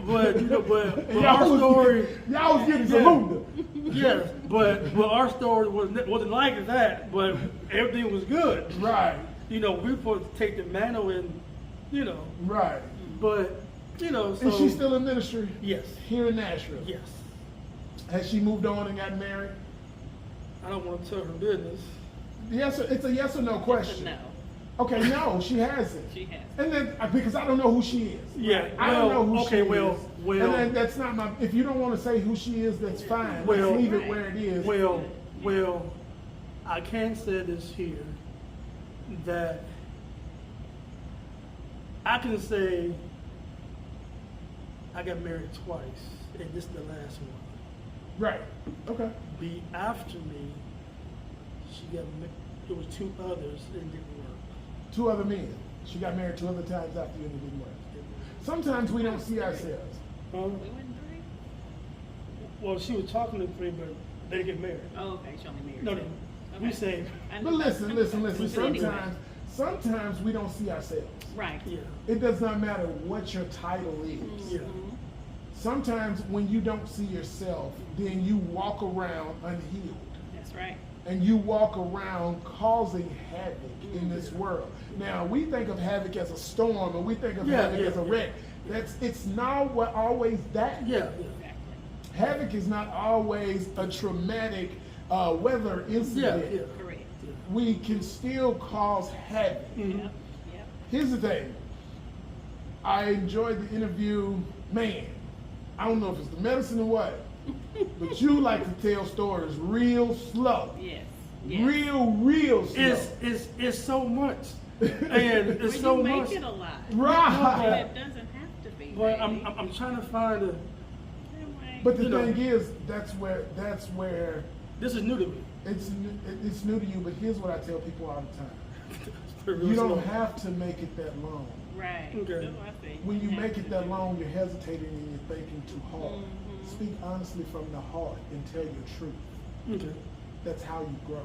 but you know, but And our story, y'all was getting Zamunda. yes, but our story wasn't like that. But everything was good. Right, You know, we were supposed to take the mantle and, you know, right. but you know, so Is she still in ministry? yes, Here in Nashville? yes. Has she moved on and got married? I don't want to tell her business. Yes, it's a yes or no question. No, Okay, no, she hasn't. she has. And then because I don't know who she is. Yeah, I don't know who okay, she well, is. well, And then that's not my. If you don't want to say who she is, that's fine. Well, Let's leave it where it is. well, I can say this here that I can say I got married twice, and this is the last one. Right. Okay. Be after me, it was two others and didn't work. 2 other men. She got married 2 other times after you and it didn't work. Sometimes we don't see ourselves. We went 3? Well, she was talking to 3, but they didn't get married. Oh, okay, she only married No, 2. no, we say, I But know. listen. Anyway. Sometimes we don't see ourselves. Right. yeah, It does not matter what your title is. yeah, Sometimes when you don't see yourself, then you walk around unhealed. That's right. And you walk around causing havoc in this world. Now we think of havoc as a storm, and we think of havoc as a wreck. It's not always that. yeah, Exactly. Havoc is not always a traumatic weather incident. yeah. Correct. We can still cause havoc. Mhm. Yep. Here's the thing. I enjoyed the interview. Man, I don't know if it's the medicine or what, but you like to tell stories real slow. Yes. Real slow. It's so much, and it's When so you much. make it a lot. Right. It doesn't have to be. But baby. I'm trying to find a. But the You know. thing is, that's where This is new to me. it's new to you. But here's what I tell people all the time: Real you slow. don't have to make it that long. Right. Okay. Oh, I see. When you have make to it that do long, you're hesitating and you're thinking too hard. Mhm. Speak honestly from the heart and tell your truth. Okay. That's how you grow.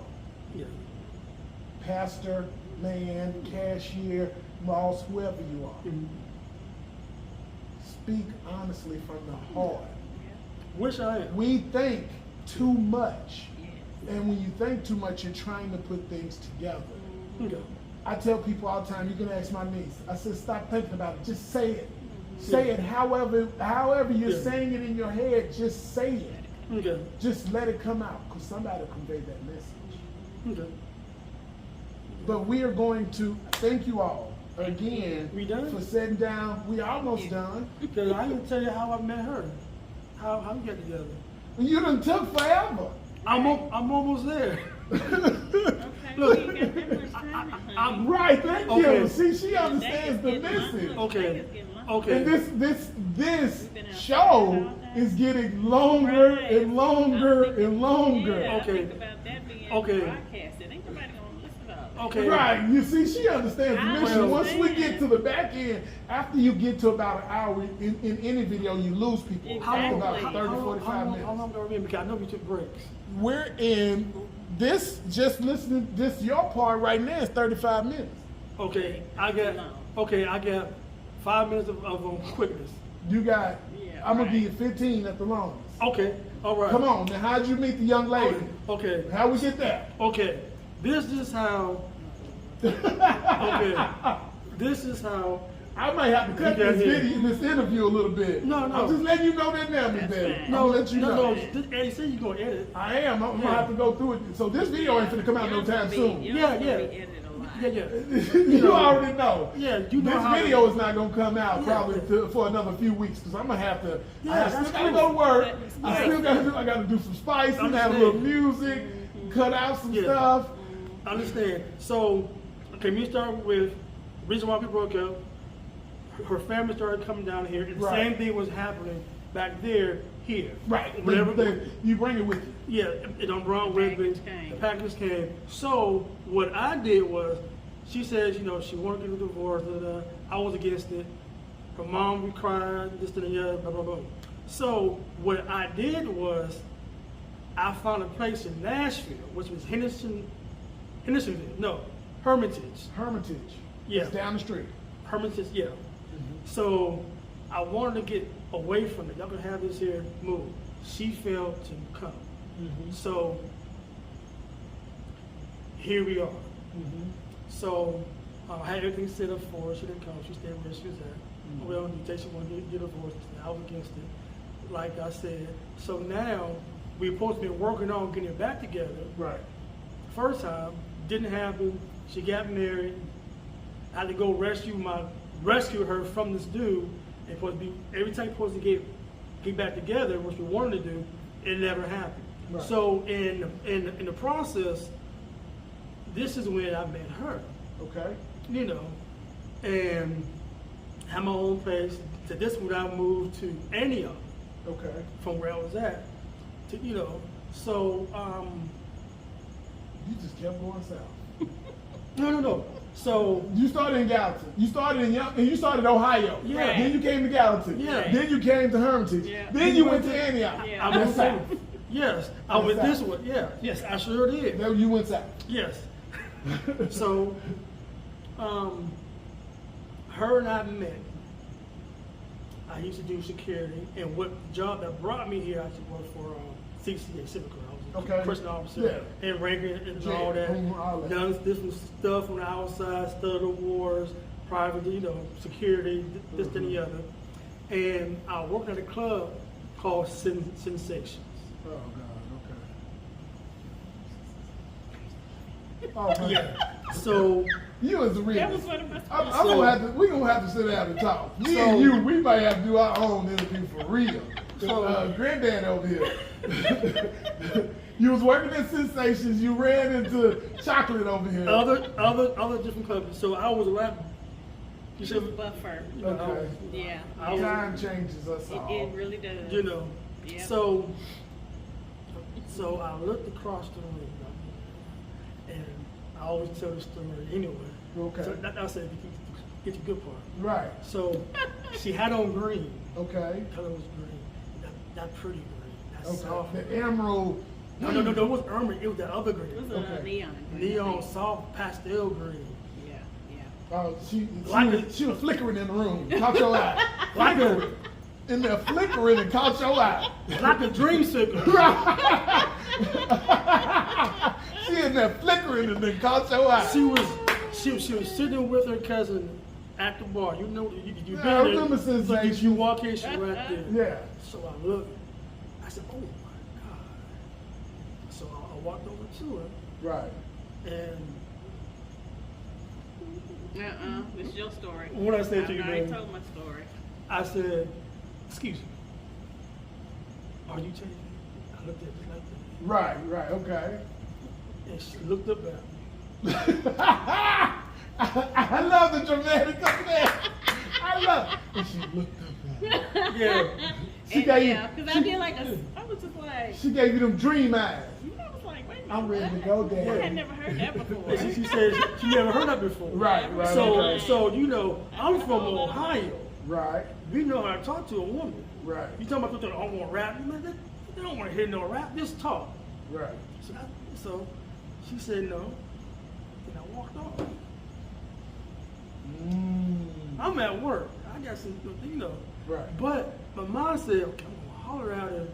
Yeah. Pastor, man, cashier, boss, whoever you are. Mhm. Speak honestly from the heart. Which I am. We think too much. Yes. And when you think too much, you're trying to put things together. Okay. I tell people all the time, you can ask my niece. I said, stop thinking about it. Just say it. Say it however you're Yeah. saying it in your head, just say it. Okay. Just let it come out, because somebody will convey that message. Okay. But we are going to thank you all again We done? for sitting down. We almost done. Because I didn't tell you how I met her. How we got together. You done took forever. I'm almost there. Okay. Look, you ain't got that much time, honey. I'm Right, thank Okay. you. See, she Day understands is the getting message. longer. Okay. Day is getting longer. Okay. And this We've been outside show all day. is getting longer Right. and longer I'm thinking- and longer. Yeah, Okay. I think about that being Okay. broadcasted. Ain't nobody gonna listen to all that. Okay. Right, you see, she understands the I mission. Once we understand. get to the back end, after you get to about an hour in any video, you lose people. After about Exactly. 30, 45 minutes. How long do I remember? Because I know we took breaks. We're in this, just listening, this your part right now is 35 minutes. Okay, I got 5 minutes of quickness. You got, Yeah, I'm going right. to give you 15 at the longest. Okay, all right. Come on, now how'd you meet the young lady? Okay, How we get there? okay. This is how. Okay, this is how. I might have to cut You got this here. video, this interview a little bit. No. I'm just letting you know that now, Miss That's Betty. fine. I'm gonna let you know. Eddie said you're gonna edit. I am. I'm gonna have to go through it. So this video ain't gonna come out no Yours time gonna be- soon. yours Yeah, gonna yeah. be edited a lot. Yeah. You already know. Yeah, you know This how. video is not gonna come out Yeah. probably for another few weeks because I'm gonna have to. Yeah, I that's still gotta cool. go to work. Yeah. I still gotta do. I gotta do some spicing, have a little music, cut out some Yeah. stuff. Understand. So, okay, me start with reason why we broke up. Her family started coming down here, and the Right. same thing was happening back there, here. Right. Whatever. You bring it with you. Yeah, it don't wrong with me. Package came. The package came. So what I did was, she says, she wanted to get a divorce. I was against it. Her mom, we cried, this and the other, blah blah blah. So what I did was, I found a place in Nashville, which was Hendersonville. No, Hermitage. Hermitage. Yeah. It's down the street. Hermitage, yeah. So I wanted to get away from it. Y'all can have this here move. She failed to come. So here we are. So I had everything set up for her. She didn't come. She stayed where she was at. Well, you take she wanted to get divorced. I was against it, like I said. So now we're supposed to be working on getting it back together. Right. First time didn't happen. She got married. I had to go rescue her from this dude. And supposed to be every time supposed to get back together, which we wanted to do, it never happened. Right. So in the process, this is when I met her. Okay. You know, and had my own place. So this when I moved to Antioch Okay. from where I was at. To, you know, so You just kept going south. no. So You started in Gallatin. You started in Ohio. Yeah. Then you came to Gallatin. Yeah. Then you came to Hermitage. Yeah. Then you went to Antioch. Yeah. I That's went south. south. Yes, I went South. this way. Yeah, yes, I sure did. Then you went south. Yes. So, her and I met. I used to do security, and what job that brought me here, I actually worked for CCA, Civic Corps. I was a Okay. correctional officer, Yeah. and ranking and Yeah, all that. all that. Done different stuff on the outside, studied wars, private, you know, security, this and the other. And I worked at a club called Sensations. Oh God. Okay. Oh man. Yeah. So You was the real. That was one of my we gonna have to sit down and talk. Me So- and you, we might have to do our own interview for real. So- Granddad over here. You was working at Sensations. You ran into chocolate over here. other different clubs. So I was allowed. You Just said, buffer. you know, Okay. Yeah. I was- Time changes us all. It really does. you know. Yeah. So I looked across the room, and I always tell the story anyway. Okay. So I said, get your good part. Right. So she had on green. Okay. Color was green. That pretty green. That Okay. soft. The emerald. No, it wasn't ermine. It was the other green. It was Okay. a neon. Neon, soft pastel green. Yeah. She Like was flickering in the room. Caught your eye. Like a In there flickering and caught your eye. like a dreamsicle. She in there flickering and then caught your eye. She was sitting with her cousin at the bar. You know, you Yeah, been I there. remember Sensations. You walk in, she right there. Yeah. So I looked. I said, "Oh my God!" So I walked over to her, Right. and It's your story. What I said to you, I already baby? told my story. I said, "Excuse me, are you changing?" I looked at her just like that, Right. Okay. and she looked up at me. I love the dramatic of that. I love. And she looked up at me. Yeah. She gave you. Because I did like I was just like, She gave you them dream eyes. I was like, wait a minute. I'm ready to what? go there. I had never heard that before. And she said she never heard that before. Right. So Okay. so you know, I'm from Ohio. Right. We know how to talk to a woman. Right. You talking about people that don't want to rap? Man, they don't want to hear no rap. Just talk. Right. So she said no, and I walked off. I'm at work. I got some, you know. Right. But my mom said, okay, I'm gonna holler at her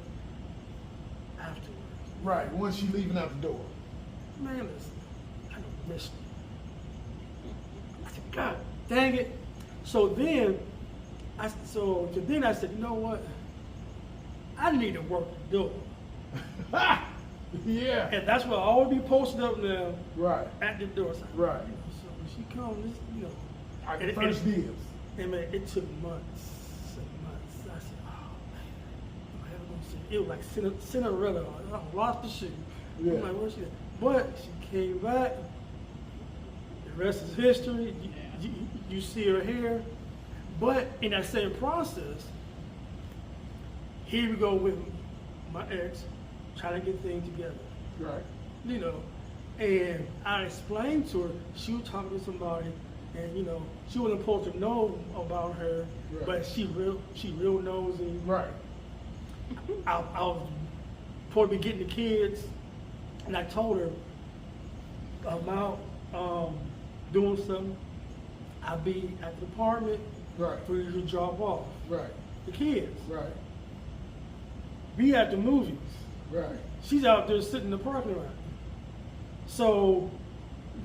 afterwards. Right. Once she leaving out the door. Man, listen, I don't miss you. I said, God dang it. So then I said, you know what? I need to work the door. Yeah. And that's why I always be posted up now Right. at the door. So, Right. You know, so when she comes, you know. Like first dibs. And man, it took months and months. I said, oh man, I'm never gonna see it. It was like Cinderella. I lost the shoe. Yeah. I'm like, where's she at? But she came back. The rest is history. You see her here. But in that same process, here we go with my ex trying to get things together. Right. You know, and I explained to her, she was talking to somebody, and you know, she wasn't supposed to know about her, Right. but she real nosy. Right. I was supposed to be getting the kids, and I told her about doing something, I'll be at the apartment Right. for you to drop off Right. the kids. Right. Be at the movies. Right. She's out there sitting in the parking lot. So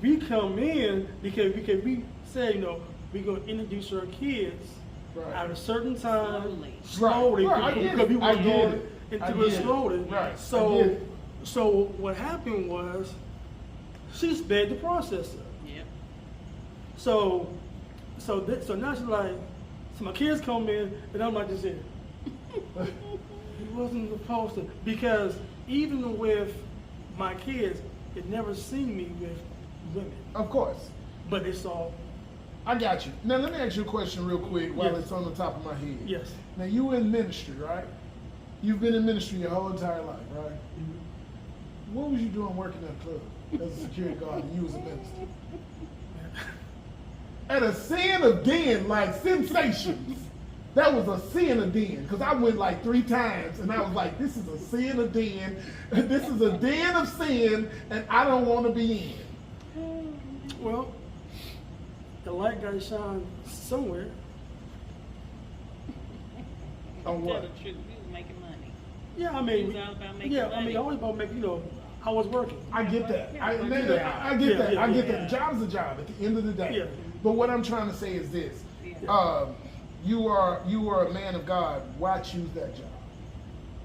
we come in because we say, we're gonna introduce our kids Right. at a certain time, Slowly. slowly, Right. I get because we it. I were get going it. I into get it it. slowly. Right. I get So it. so what happened was she sped the process up. Yep. So now she's like, so my kids come in and I'm like this here. He wasn't supposed to, because even with my kids, it never seen me with women, Of course. but they saw, I got you. Now let me ask you a question real quick while Yes. it's on the top of my head. yes. Now you were in ministry, right? You've been in ministry your whole entire life, right? What was you doing working at a club as a security guard and you was a minister? At a sin of den, like Sensations. That was a sin of den, because I went like 3 times and I was like, this is a sin of den. This is a den of sin and I don't want to be in. Well, the light got to shine somewhere. On Tell what? the truth, we was making money. Yeah, I It mean, was all about making yeah, I money. mean, always about making, I was working. I get that. I get Yeah, that. I get that. yeah. The job is a job at the end of the day. Yeah. But what I'm trying to say is this. Yeah. You are a man of God. Why choose that job?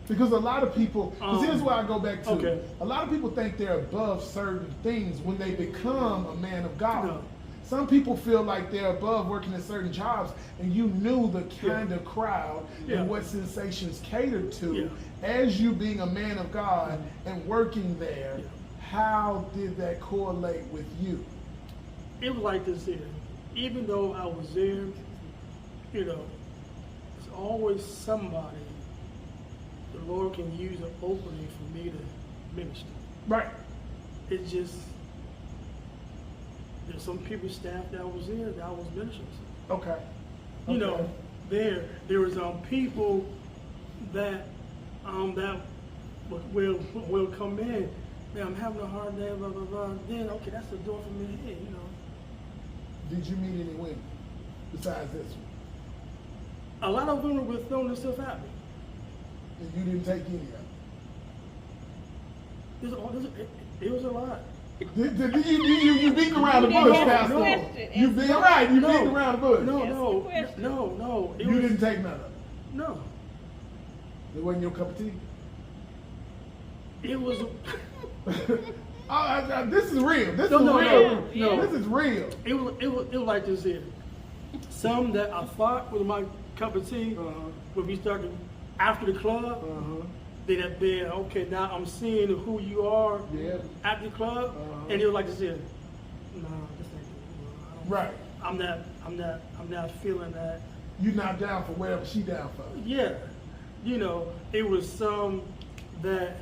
Because a lot of people, because here's where I go back to. Okay. A lot of people think they're above certain things when they become a man of God. No. Some people feel like they're above working at certain jobs, and you knew the kind of crowd Yeah. and what Sensations catered to. Yeah. As you being a man of God and working there, Yeah. how did that correlate with you? It was like this here. Even though I was there, there's always somebody the Lord can use an opening for me to minister. Right. It's just, there's some people, staff that was there that I was ministering to. Okay. You Okay. know, there was people that will come in. Man, I'm having a hard day, blah blah blah. Then okay, that's the door for me to hit. Did you meet any women besides this one? A lot of women were throwing this stuff at me. And you didn't take any of it? It was a lot. You beating around the You bush, didn't ask Pastor. the question. You being right. You No. beating around the bush. No, That's no, the question. no. It You was, didn't take none of it. no. It wasn't your cup of tea. It was. This is real. This No, is no, real. no. This is real. It was like this here. Some that I thought was my cup of tea, when we started after the club, then okay, now I'm seeing who you are Yeah. at the club, and it was like this here. No, this ain't it. Right. I'm not feeling that. You not down for whatever she down for. Yeah, it was some that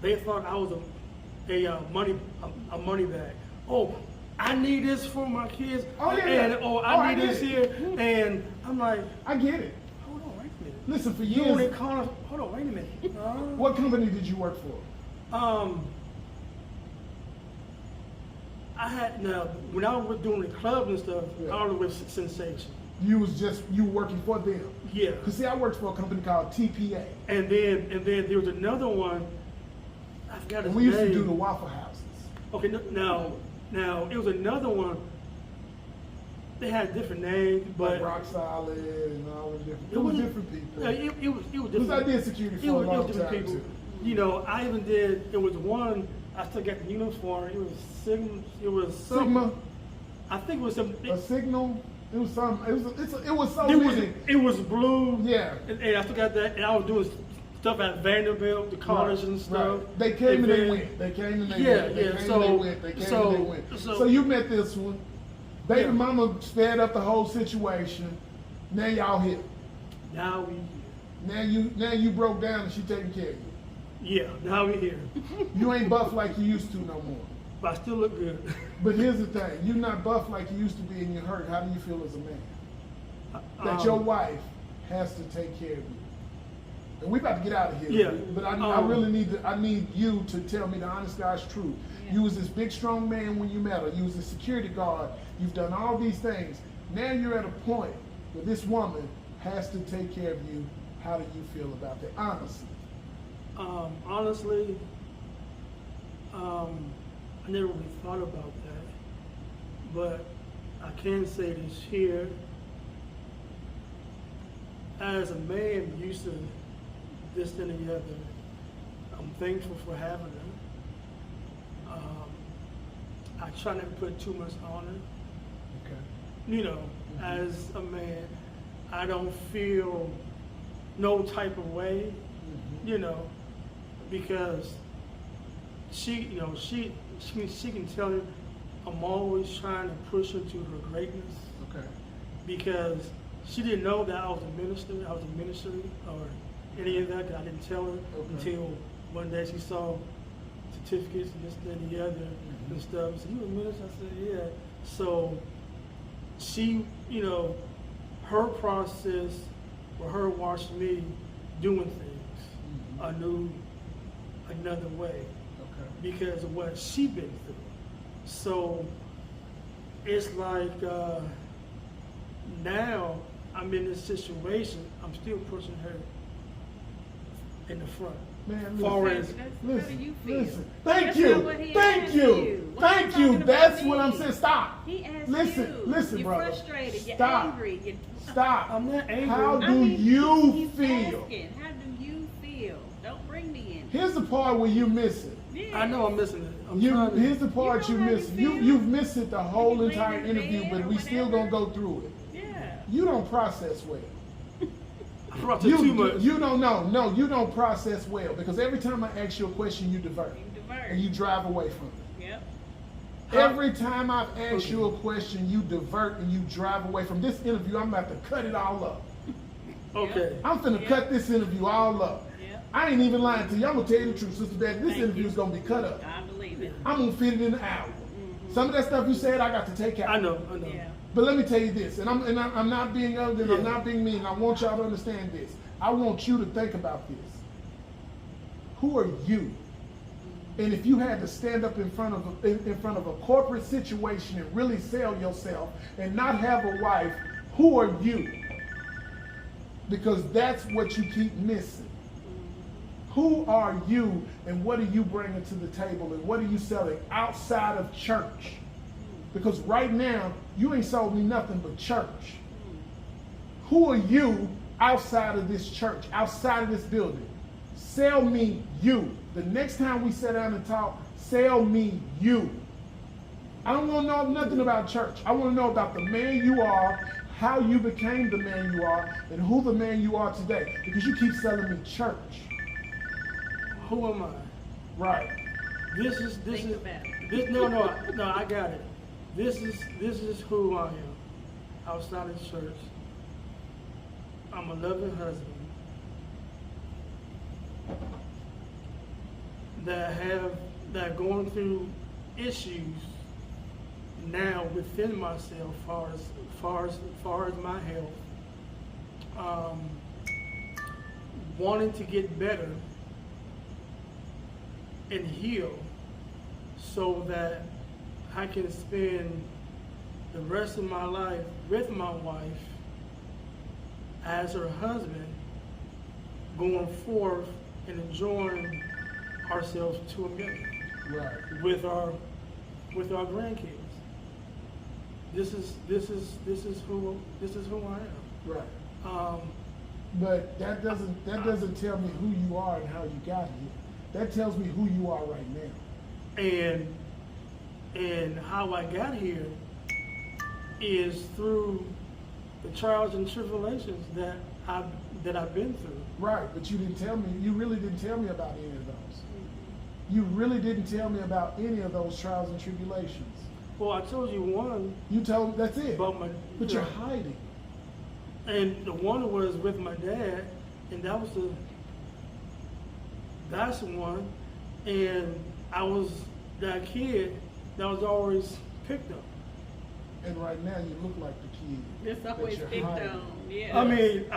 they thought I was a money bag. Oh, I need this for my kids. Oh, yeah, And yeah. I I need get this it. here. And I'm like, I get it. hold on, wait a minute. Listen, for You only years, call hold on, wait a minute. what company did you work for? I had now when I was doing the club and stuff, Yeah. I was with Sensation. You were working for them. Yeah. Cause see, I worked for a company called TPA, And then there was another one. I forgot his and we used name. to do the Waffle Houses. Okay, now it was another one. They had different names, Like but Rock Solid and all the different. It It was wasn't- different people. yeah, it was different. Because I did security It for a was long different time people. too. I even did. It was one. I still got the uniform. It was Sigma. It was some, Sigma, I think it was some. a Signal. It was some. It was so It was many. it was blue. Yeah. And I still got that. And I was doing stuff at Vanderbilt, the college and stuff. Right. They came and they then- went. They came and they Yeah, went. They yeah, came so- and they went. They came so- and they went. so- So you met this one. Baby Yeah. mama sped up the whole situation. Now y'all here. Now we Now you broke down and she taking care of you. yeah. Now we here. You ain't buff like you used to no more. But I still look good. But here's the thing, you're not buff like you used to be and you're hurt. How do you feel as a man? That your wife has to take care of you. And we about to get out of here. Yeah. But I really need you to tell me the honest God's truth. You was this big, strong man when you met her. You was a security guard. You've done all these things. Now you're at a point where this woman has to take care of you. How do you feel about that? Honestly. Honestly, I never really thought about that. But I can say this here. As a man used to this and the other, I'm thankful for having her. I try not to put too much on her. Okay. You know, as a man, I don't feel no type of way, you know, because she can tell you I'm always trying to push her to her greatness. Okay. Because she didn't know that I was a minister, or any of that, 'cause I didn't tell her until one day she saw certificates and this and the other and stuff. I said, "You a minister?" I said, "Yeah." So she, you know, her process for her watching me doing things another way because of what she been through. So it's like now I'm in this situation, I'm still pushing her in the front. Man, Listen. Thank That's you. not what he Thank asked you. you. What Thank you you. talking That's about what I'm me? saying. Stop. He asked Listen, you. listen, you're brother. frustrated. You're Stop. angry. Stop. I'm not angry. How I do mean, you he's feel? asking, how do you feel? Don't bring me in. Here's the part where you miss it. Yeah. I know I'm missing it. I'm trying to. Here's the part You you know how miss. you feel? You've missed it the whole You entire laying in interview, bed but or we still whatever. gonna go through it. Yeah. You don't process well. I brought it too much. You don't know. No, you don't process well because every time I ask you a question, you divert. And you drive away from it. Yep. Every time I've asked you a question, you divert and you drive away from this interview. I'm about to cut it all up. Okay. I'm finna cut this interview all up. Yep. I ain't even lying to you. I'm gonna tell you the truth, Sister Betty. This Thank interview you. is gonna be cut up. I believe it. I'm gonna fit it in an hour. Some of that stuff you said, I got to take out. I know. Yeah. But let me tell you this, and I'm not being other than I'm not being mean. I want y'all to understand this. I want you to think about this. Who are you? And if you had to stand up in front of a corporate situation and really sell yourself and not have a wife, who are you? Because that's what you keep missing. Who are you and what are you bringing to the table and what are you selling outside of church? Because right now, you ain't sold me nothing but church. Who are you outside of this church, outside of this building? Sell me you. The next time we sit down and talk, sell me you. I don't want to know nothing about church. I want to know about the man you are, how you became the man you are, and who the man you are today. Because you keep selling me church. Who am I? Right. This is Think about it. this. No, I got it. This is who I am outside of church. I'm a loving husband that going through issues now within myself, far as my health, wanting to get better and heal, so that I can spend the rest of my life with my wife as her husband, going forth and enjoying ourselves to a million. Right. With our grandkids. This is who I am. Right. But that doesn't tell me who you are and how you got here. That tells me who you are right now. And how I got here is through the trials and tribulations that I've been through. Right, but you really didn't tell me about any of those. You really didn't tell me about any of those trials and tribulations. Well, I told you one. You told me, that's it. About my, but you're hiding. And the one was with my dad, and that's the one. And I was that kid that was always picked up. And right now you look like the kid. It's always picked on. Yeah. I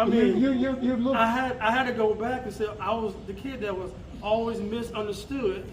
mean, you look. I had to go back and say I was the kid that was always misunderstood